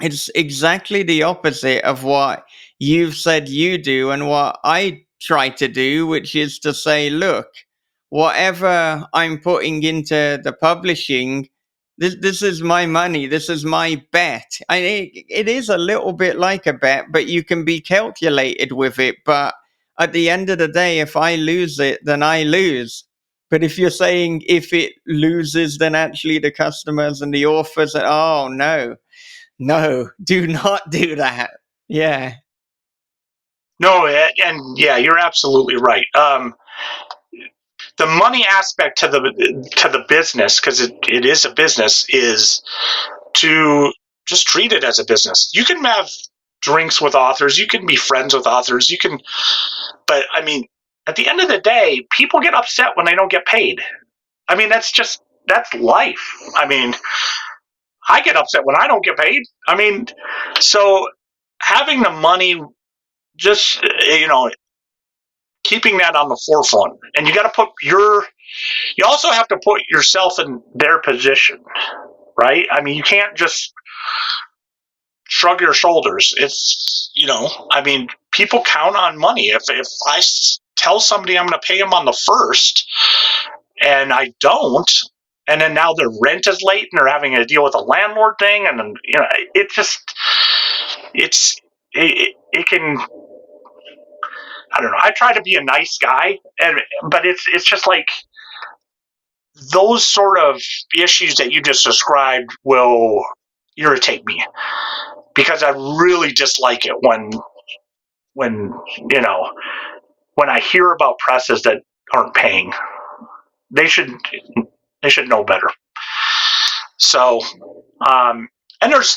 It's exactly the opposite of what you've said you do and what I try to do, which is to say, look, whatever I'm putting into the publishing, this is my money. This is my bet. It is a little bit like a bet, but you can be calculated with it. But at the end of the day, if I lose it, then I lose. But if you're saying if it loses, then actually the customers and the authors are, oh, no, do not do that. Yeah. No, and yeah, you're absolutely right. The money aspect to the business, because it is a business, is to just treat it as a business. You can have drinks with authors, you can be friends with authors, but I mean, at the end of the day, people get upset when they don't get paid. I mean, that's life. I mean, I get upset when I don't get paid. I mean, so having the money, just, keeping that on the forefront, and you also have to put yourself in their position, right? I mean, you can't just shrug your shoulders. It's, I mean, people count on money. If I tell somebody I'm going to pay them on the 1st, and I don't. And then now their rent is late and they're having to deal with a landlord thing. And then, it can, I don't know. I try to be a nice guy, but it's just like those sort of issues that you just described will irritate me because I really dislike it when I hear about presses that aren't paying. They should know better. So, and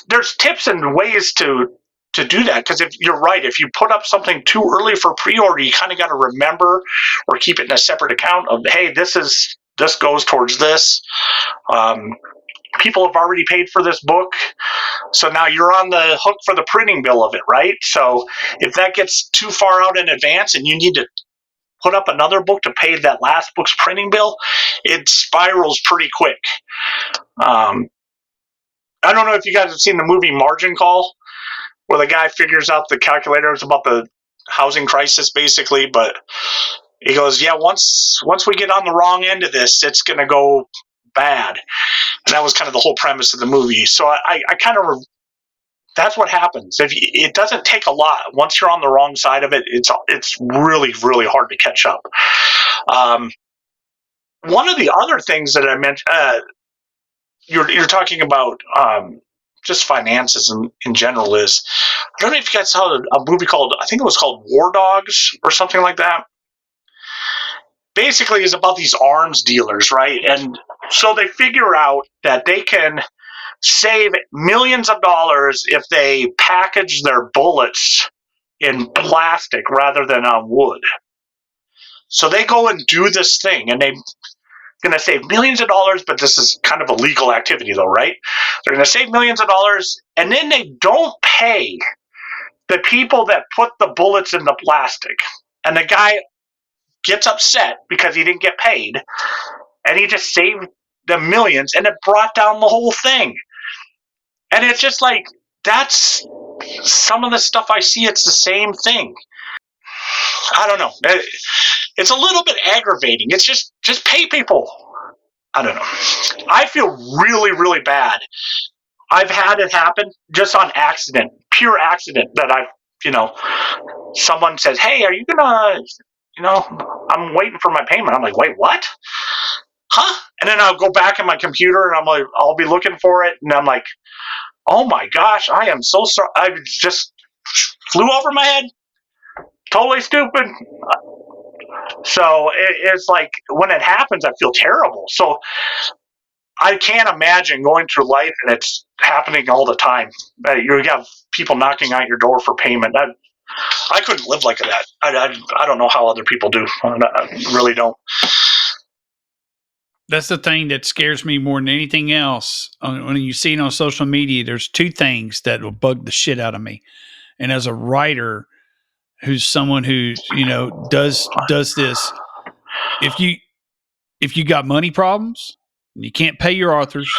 there's tips and ways to do that, because if you're right, if you put up something too early for pre-order, you kind of got to remember or keep it in a separate account of, hey, this goes towards this. People have already paid for this book, so now you're on the hook for the printing bill of it, right? So if that gets too far out in advance and you need to put up another book to pay that last book's printing bill, it spirals pretty quick. I don't know if you guys have seen the movie Margin Call, where the guy figures out the calculator. It's about the housing crisis, basically, but he goes, yeah, once we get on the wrong end of this, it's going to go bad. And that was kind of the whole premise of the movie. So I kind of, that's what happens. It doesn't take a lot. Once you're on the wrong side of it, it's really, really hard to catch up. One of the other things that I mentioned, you're talking about just finances in general is, I don't know if you guys saw a movie called, I think it was called War Dogs or something like that. Basically, it's about these arms dealers, right? And so they figure out that they can save millions of dollars if they package their bullets in plastic rather than on wood. So they go and do this thing, and they're going to save millions of dollars, but this is kind of a legal activity, though, right? They're going to save millions of dollars, and then they don't pay the people that put the bullets in the plastic. And the guy gets upset because he didn't get paid, and he just saved the millions, and it brought down the whole thing. And it's just like, that's some of the stuff I see. It's the same thing. I don't know. It's a little bit aggravating. It's just pay people. I don't know. I feel really, really bad. I've had it happen just on accident, pure accident, that someone says, hey, are you gonna, I'm waiting for my payment. I'm like, wait, what? Huh? And then I'll go back in my computer and I'm like, I'll be looking for it. And I'm like, oh my gosh, I am so sorry. I just flew over my head. Totally stupid. So it's like, when it happens, I feel terrible. So I can't imagine going through life and it's happening all the time. You have people knocking at your door for payment. I couldn't live like that. I don't know how other people do. I really don't. That's the thing that scares me more than anything else. When you see it on social media, there's two things that will bug the shit out of me. And as a writer, who's someone who, does this, if you got money problems and you can't pay your authors,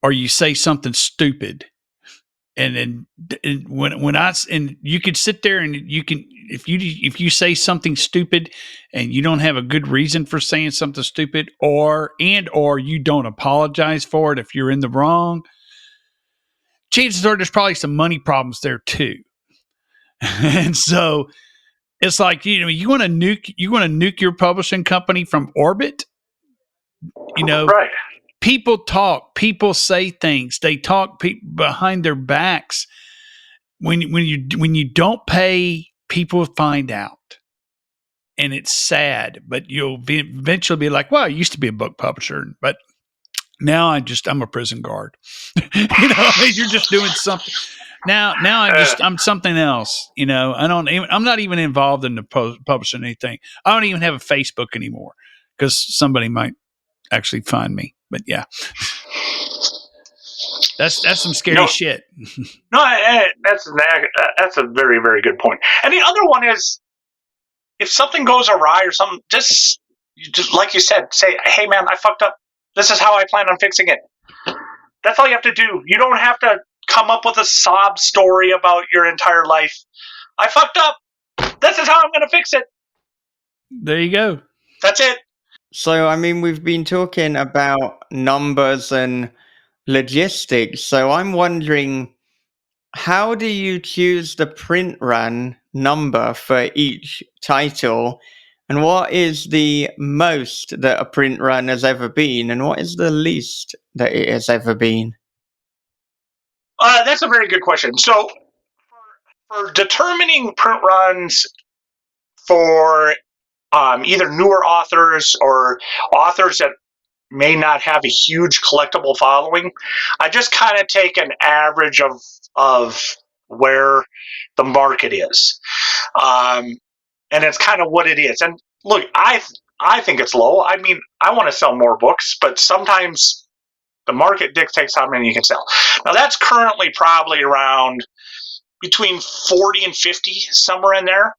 or you say something stupid, and you could sit there and you can, if you say something stupid and you don't have a good reason for saying something stupid, or you don't apologize for it if you're in the wrong, chances are there's probably some money problems there too. And so it's like, you want to nuke your publishing company from orbit, Right. People talk, people say things, they talk behind their backs. When you don't pay, people find out, and it's sad. But you'll eventually be like, well, I used to be a book publisher, but now I'm a prison guard. You're just doing something. Now I'm something else. I'm not even involved in the publishing anything. I don't even have a Facebook anymore because somebody might actually find me. But yeah, that's some scary shit. No, that's a very, very good point. And the other one is, if something goes awry or something, just like you said, say, hey man, I fucked up. This is how I plan on fixing it. That's all you have to do. You don't have to come up with a sob story about your entire life. I fucked up. This is how I'm going to fix it. There you go. That's it. So, I mean, we've been talking about numbers and logistics. So, I'm wondering, how do you choose the print run number for each title? And what is the most that a print run has ever been? And what is the least that it has ever been? That's a very good question. So, for determining print runs for either newer authors or authors that may not have a huge collectible following, I just kind of take an average of where the market is, and it's kind of what it is. And look, I think it's low. I mean, I want to sell more books, but sometimes the market dictates how many you can sell. Now that's currently probably around between 40 and 50, somewhere in there.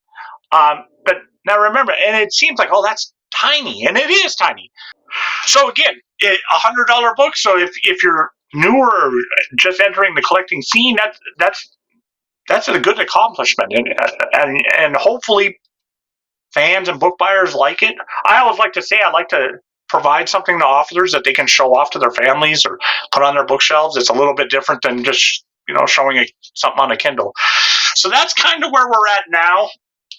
But now remember, and it seems like, oh, that's tiny, and it is tiny. So again, $100 book. So if you're newer or just entering the collecting scene, that's a good accomplishment, and hopefully fans and book buyers like it. I always like to say I like to provide something to authors that they can show off to their families or put on their bookshelves. It's a little bit different than just showing something on a Kindle. So that's kind of where we're at now,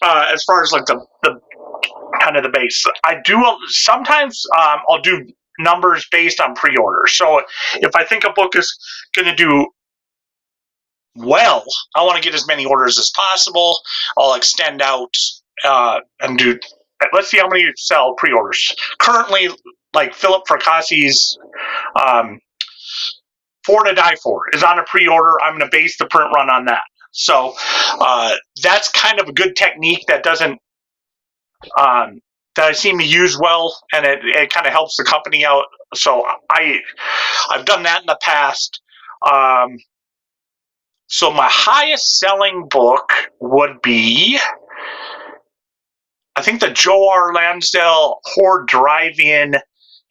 as far as like the kind of the base. I do sometimes I'll do numbers based on pre-order. So if I think a book is going to do well, I want to get as many orders as possible. I'll extend out and do. Let's see how many sell pre-orders. Currently, like Philip Fracassi's For to Die For is on a pre-order. I'm going to base the print run on that. So that's kind of a good technique that doesn't that I seem to use well, and it kind of helps the company out. So I've done that in the past. So my highest selling book would be, I think, the Joe R. Lansdale Horror Drive-In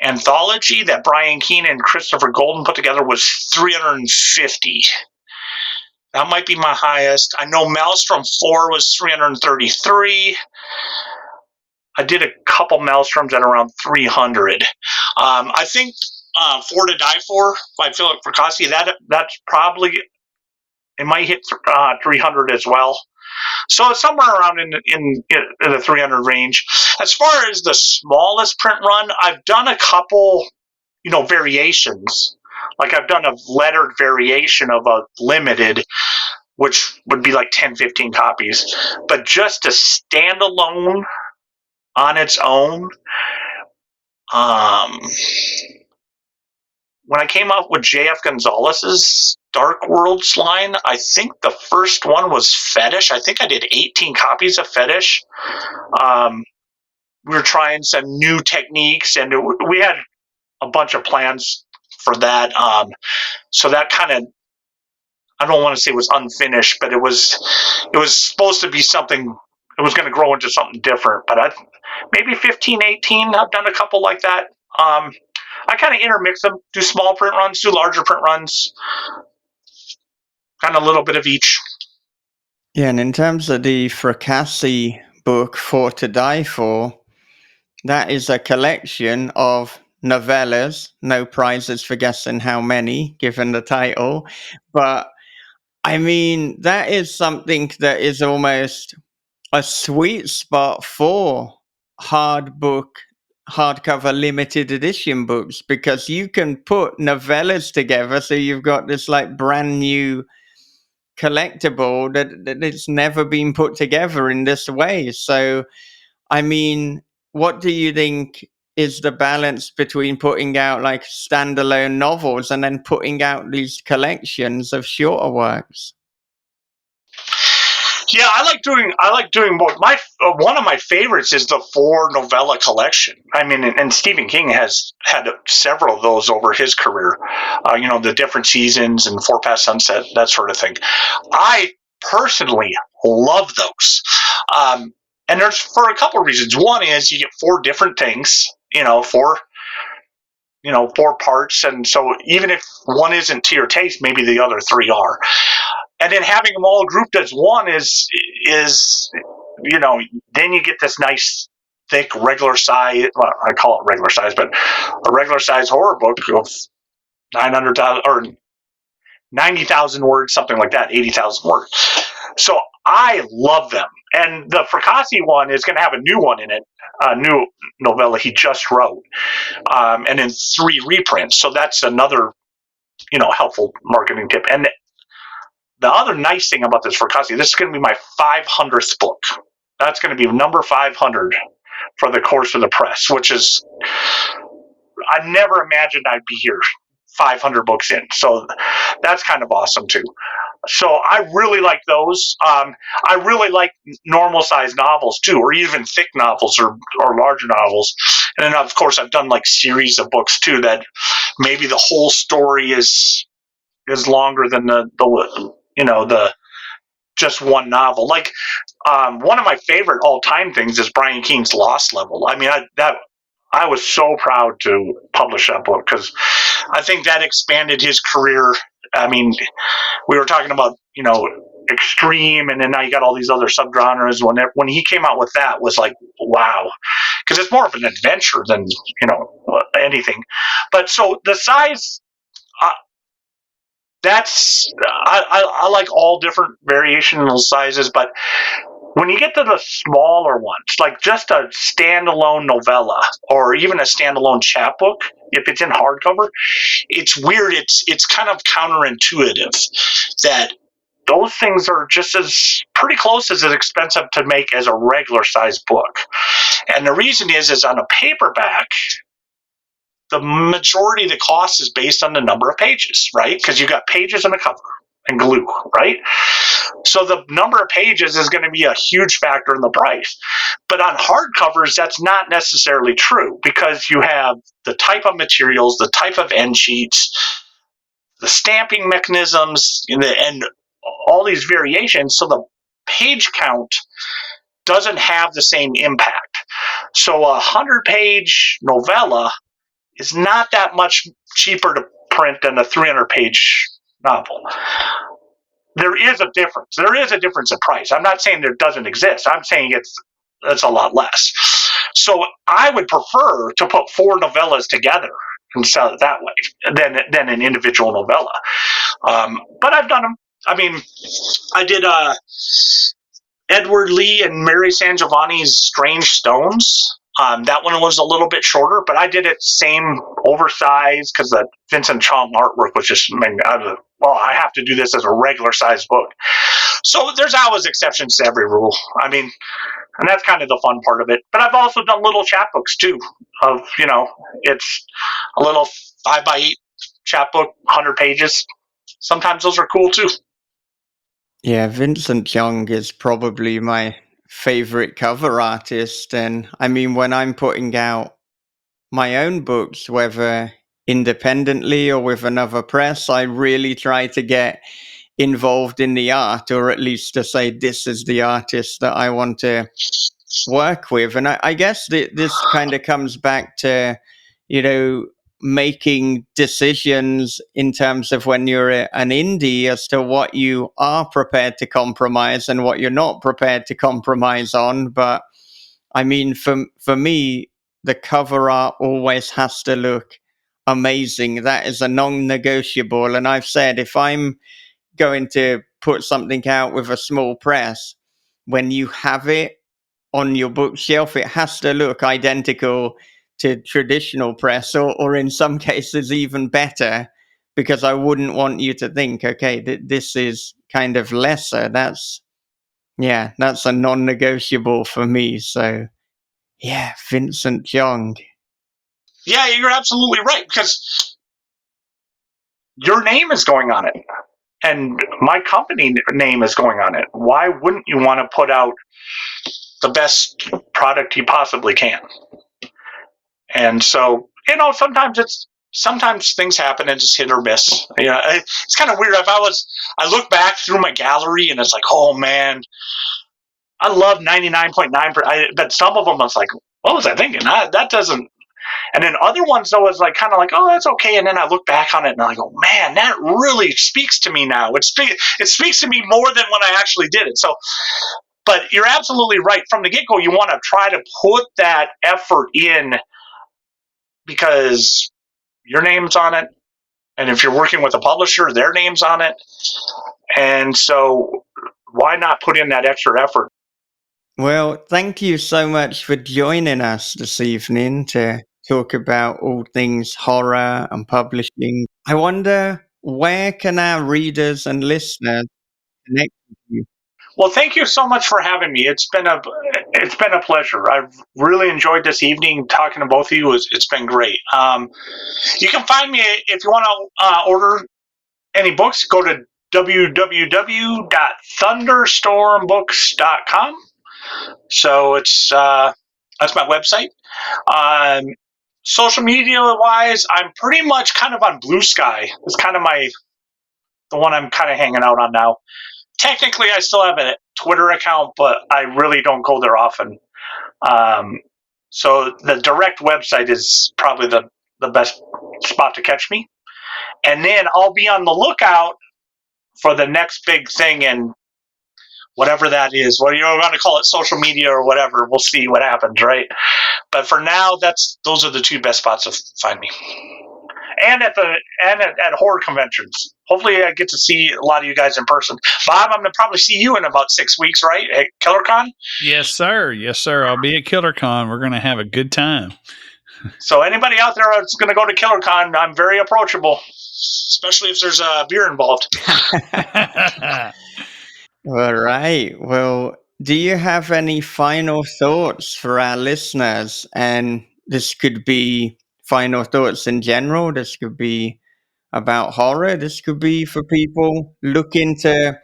anthology that Brian Keene and Christopher Golden put together was 350. That might be my highest. I know Maelstrom 4 was 333. I did a couple Maelstroms at around 300. I think For to Die For by Philip Fracassi, that's probably, it might hit 300 as well. So it's somewhere around in the 300 range. As far as the smallest print run, I've done a couple, variations. Like I've done a lettered variation of a limited, which would be like 10, 15 copies. But just a standalone on its own, when I came up with J.F. Gonzalez's Dark Worlds line, I think the first one was Fetish. I think I did 18 copies of Fetish. We were trying some new techniques, and we had a bunch of plans for that. So that kind of, I don't want to say it was unfinished, but it was supposed to be something. It was going to grow into something different. But maybe 15, 18, I've done a couple like that. I kind of intermix them, do small print runs, do larger print runs, kind of a little bit of each. Yeah, and in terms of the Fracassi book, For to Die For, that is a collection of novellas, no prizes for guessing how many, given the title. But, I mean, that is something that is almost a sweet spot for hardcover limited edition books, because you can put novellas together, so you've got this like brand new collectible that it's never been put together in this way. So I mean, what do you think is the balance between putting out like standalone novels and then putting out these collections of shorter works? Yeah, I like doing both. One of my favorites is the 4 novella collection. I mean, and Stephen King has had several of those over his career. The different seasons and 4 Past Sunset, that sort of thing. I personally love those, and there's for a couple of reasons. One is you get 4 different things. 4 parts, and so even if one isn't to your taste, maybe the other 3 are. And then having them all grouped as one is then you get this nice thick, regular size. Well, I call it regular size, but a regular size horror book of 900,000 or 90,000 words, something like that, 80,000 words. So I love them. And the Fracassi one is going to have a new one in it, a new novella he just wrote, and in 3 reprints. So that's another, helpful marketing tip. And the other nice thing about this Fracassi, this is going to be my 500th book. That's going to be number 500 for the course of the press, which is, I never imagined I'd be here 500 books in. So that's kind of awesome too. So I really like those. I really like normal size novels too, or even thick novels or larger novels. And then of course I've done like series of books too that maybe the whole story is longer than the just one novel. Like one of my favorite all time things is Brian Keene's Lost Level. I mean, I was so proud to publish that book because I think that expanded his career. I mean, we were talking about, extreme, and then now you got all these other subgenres. When he came out with that, was like, wow, because it's more of an adventure than, anything. But so the size, I like all different variational sizes, but when you get to the smaller ones, like just a standalone novella or even a standalone chapbook, if it's in hardcover, it's weird. It's kind of counterintuitive that those things are just as pretty close as expensive to make as a regular size book. And the reason is on a paperback, the majority of the cost is based on the number of pages, right? Because you got pages and a cover and glue, right? So the number of pages is going to be a huge factor in the price. But on hardcovers, that's not necessarily true because you have the type of materials, the type of end sheets, the stamping mechanisms, and all these variations. So the page count doesn't have the same impact. So a 100-page novella is not that much cheaper to print than a 300-page novel. There is a difference. There is a difference in price. I'm not saying there doesn't exist. I'm saying it's a lot less. So I would prefer to put 4 novellas together and sell it that way than an individual novella. But I've done them. I mean, I did Edward Lee and Mary San Giovanni's Strange Stones. That one was a little bit shorter, but I did it same oversized because the Vincent Chong artwork was just, I have to do this as a regular size book. So there's always exceptions to every rule. I mean, and that's kind of the fun part of it. But I've also done little chapbooks too of, it's a little 5x8 chapbook, 100 pages. Sometimes those are cool too. Yeah, Vincent Young is probably my favorite cover artist. And I mean, when I'm putting out my own books, whether independently or with another press, I really try to get involved in the art, or at least to say this is the artist that I want to work with. And I guess this kind of comes back to, making decisions in terms of when you're an indie as to what you are prepared to compromise and what you're not prepared to compromise on. But I mean, for me, the cover art always has to look amazing. That is a non-negotiable. And I've said, if I'm going to put something out with a small press, when you have it on your bookshelf, it has to look identical to traditional press, or in some cases even better, because I wouldn't want you to think, okay, this is kind of lesser. That's a non-negotiable for me. So yeah, Vincent Young. Yeah, you're absolutely right, because your name is going on it and my company name is going on it. Why wouldn't you want to put out the best product you possibly can? And so, sometimes things happen and just hit or miss. It's kind of weird. I look back through my gallery and it's like, oh man, I love 99.9%, but some of them I was like, what was I thinking? That doesn't. And then other ones, though, is like kind of like, oh, that's okay. And then I look back on it and I go, man, that really speaks to me now. It speaks to me more than when I actually did it. So But you're absolutely right. From the get-go, you want to try to put that effort in because your name's on it. And if you're working with a publisher, their name's on it. And so why not put in that extra effort? Well, thank you so much for joining us this evening to talk about all things horror and publishing. I wonder, where can our readers and listeners connect with you? Well, thank you so much for having me. It's been a pleasure. I've really enjoyed this evening talking to both of you. It's been great. You can find me if you want to order any books. Go to www.thunderstormbooks.com. So that's my website. Social media wise, I'm pretty much kind of on Blue Sky. It's kind of the one I'm kind of hanging out on now. Technically, I still have a Twitter account, but I really don't go there often. So the direct website is probably the best spot to catch me. And then I'll be on the lookout for the next big thing, and whatever that is, whether you're going to call it social media or whatever, we'll see what happens, right? But for now, those are the two best spots to find me. And at horror conventions. Hopefully I get to see a lot of you guys in person. Bob, I'm going to probably see you in about 6 weeks, right? At KillerCon? Yes, sir. Yes, sir. I'll be at KillerCon. We're going to have a good time. So anybody out there that's going to go to KillerCon, I'm very approachable, especially if there's a beer involved. All right. Well, do you have any final thoughts for our listeners? And this could be final thoughts in general. This could be about horror. This could be for people looking to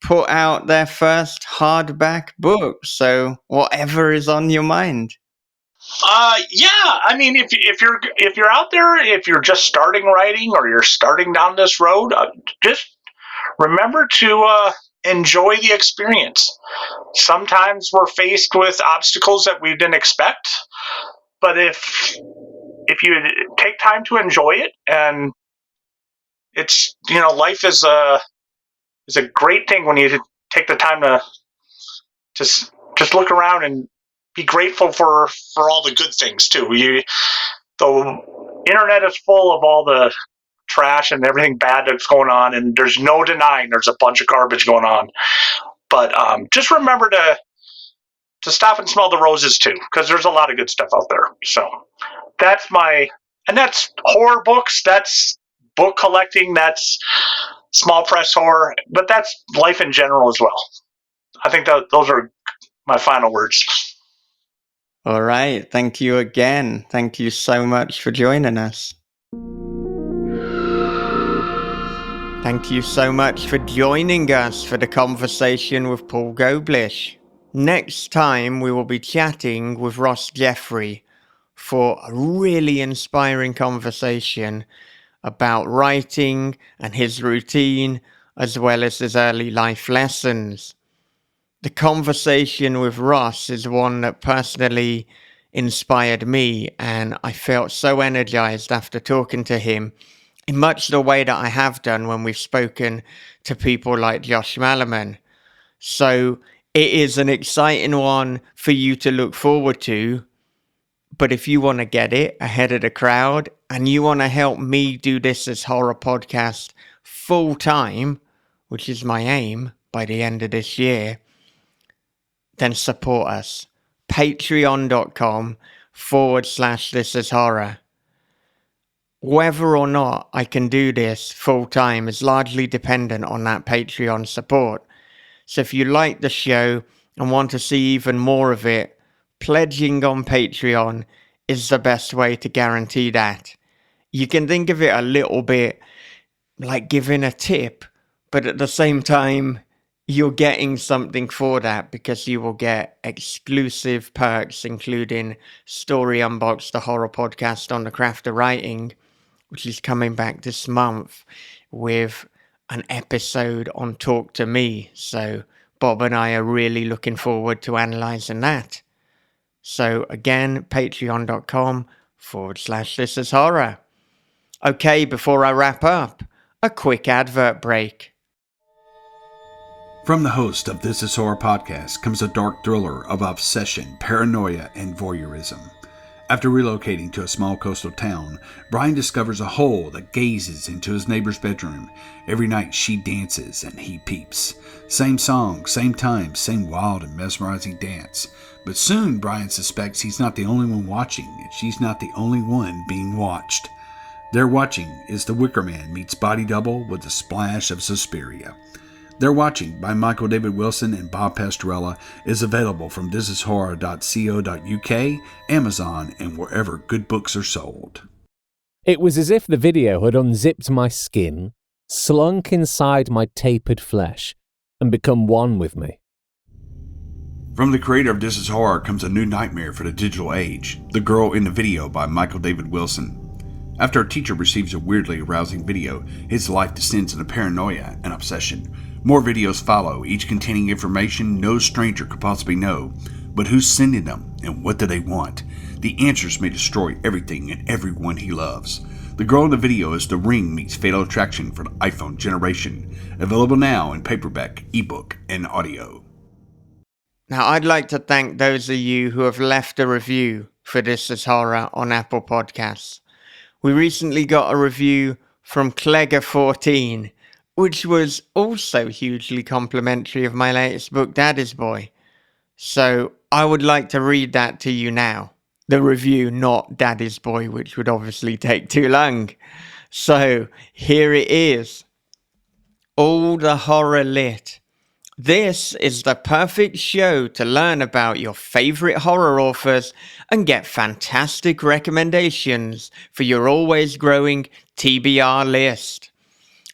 put out their first hardback book. So whatever is on your mind. Yeah. I mean, if you're out there, if you're just starting writing or you're starting down this road, just remember to enjoy the experience. Sometimes we're faced with obstacles that we didn't expect, but if you take time to enjoy it, and it's life is a great thing when you take the time to just look around and be grateful for all the good things too. The internet is full of all the trash and everything bad that's going on, and there's no denying there's a bunch of garbage going on. But just remember to stop and smell the roses too, because there's a lot of good stuff out there. So that's horror books, that's book collecting, that's small press horror, but that's life in general as well. I think that those are my final words. All right. Thank you again. Thank you so much for joining us. Thank you so much for joining us for the conversation with Paul Goblirsch. Next time, we will be chatting with Ross Jeffrey for a really inspiring conversation about writing and his routine, as well as his early life lessons. The conversation with Ross is one that personally inspired me, and I felt so energized after talking to him, in much the way that I have done when we've spoken to people like Josh Malerman. So it is an exciting one for you to look forward to. But if you want to get it ahead of the crowd and you want to help me do this as horror podcast full time, which is my aim by the end of this year, then support us. Patreon.com/thisishorror. Whether or not I can do this full time is largely dependent on that Patreon support. So if you like the show and want to see even more of it, pledging on Patreon is the best way to guarantee that. You can think of it a little bit like giving a tip, but at the same time, you're getting something for that, because you will get exclusive perks, including Story Unboxed, the horror podcast on the craft of writing, which is coming back this month with an episode on Talk to Me. So Bob and I are really looking forward to analysing that. So again, patreon.com/thisishorror. Okay, before I wrap up, a quick advert break. From the host of This Is Horror podcast comes a dark thriller of obsession, paranoia, and voyeurism. After relocating to a small coastal town, Brian discovers a hole that gazes into his neighbor's bedroom. Every night she dances and he peeps. Same song, same time, same wild and mesmerizing dance. But soon Brian suspects he's not the only one watching, and she's not the only one being watched. They're watching is The Wicker Man meets Body Double with a splash of Suspiria. They're Watching by Michael David Wilson and Bob Pastorella is available from thisishorror.co.uk, Amazon, and wherever good books are sold. It was as if the video had unzipped my skin, slunk inside my tapered flesh, and become one with me. From the creator of This Is Horror comes a new nightmare for the digital age, The Girl in the Video by Michael David Wilson. After a teacher receives a weirdly arousing video, his life descends into paranoia and obsession. More videos follow, each containing information no stranger could possibly know. But who's sending them, and what do they want? The answers may destroy everything and everyone he loves. The Girl in the Video is The Ring meets Fatal Attraction for the iPhone generation. Available now in paperback, ebook, and audio. Now, I'd like to thank those of you who have left a review for This Is Horror on Apple Podcasts. We recently got a review from Clegger14, which was also hugely complimentary of my latest book, Daddy's Boy. So I would like to read that to you now. The review, not Daddy's Boy, which would obviously take too long. So here it is. All the horror lit. This is the perfect show to learn about your favorite horror authors and get fantastic recommendations for your always growing TBR list.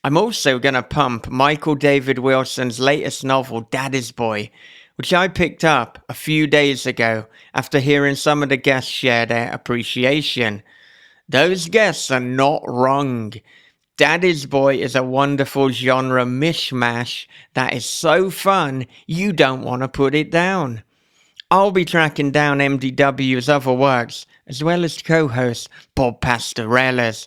I'm also going to pump Michael David Wilson's latest novel, Daddy's Boy, which I picked up a few days ago after hearing some of the guests share their appreciation. Those guests are not wrong. Daddy's Boy is a wonderful genre mishmash that is so fun you don't want to put it down. I'll be tracking down MDW's other works, as well as co-host Bob Pastorella's.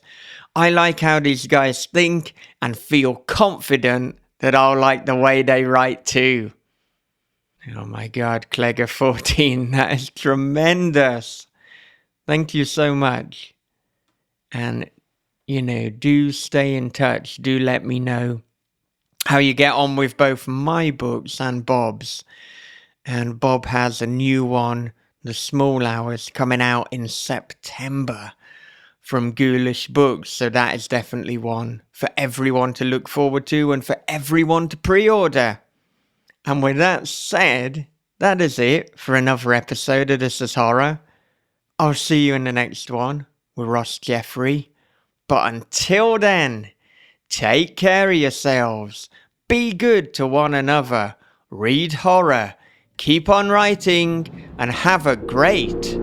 I like how these guys think and feel confident that I'll like the way they write too. Oh my god, Clegger14, that is tremendous. Thank you so much. And, do stay in touch. Do let me know how you get on with both my books and Bob's. And Bob has a new one, The Small Hours, coming out in September from Goblirsch Books. So that is definitely one for everyone to look forward to and for everyone to pre-order. And with that said, that is it for another episode of This Is Horror. I'll see you in the next one with Ross Jeffrey. But until then, take care of yourselves, be good to one another, read horror, keep on writing, and have a great,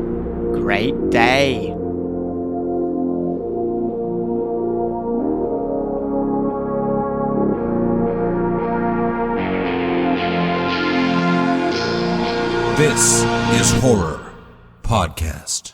great day. This is Horror Podcast.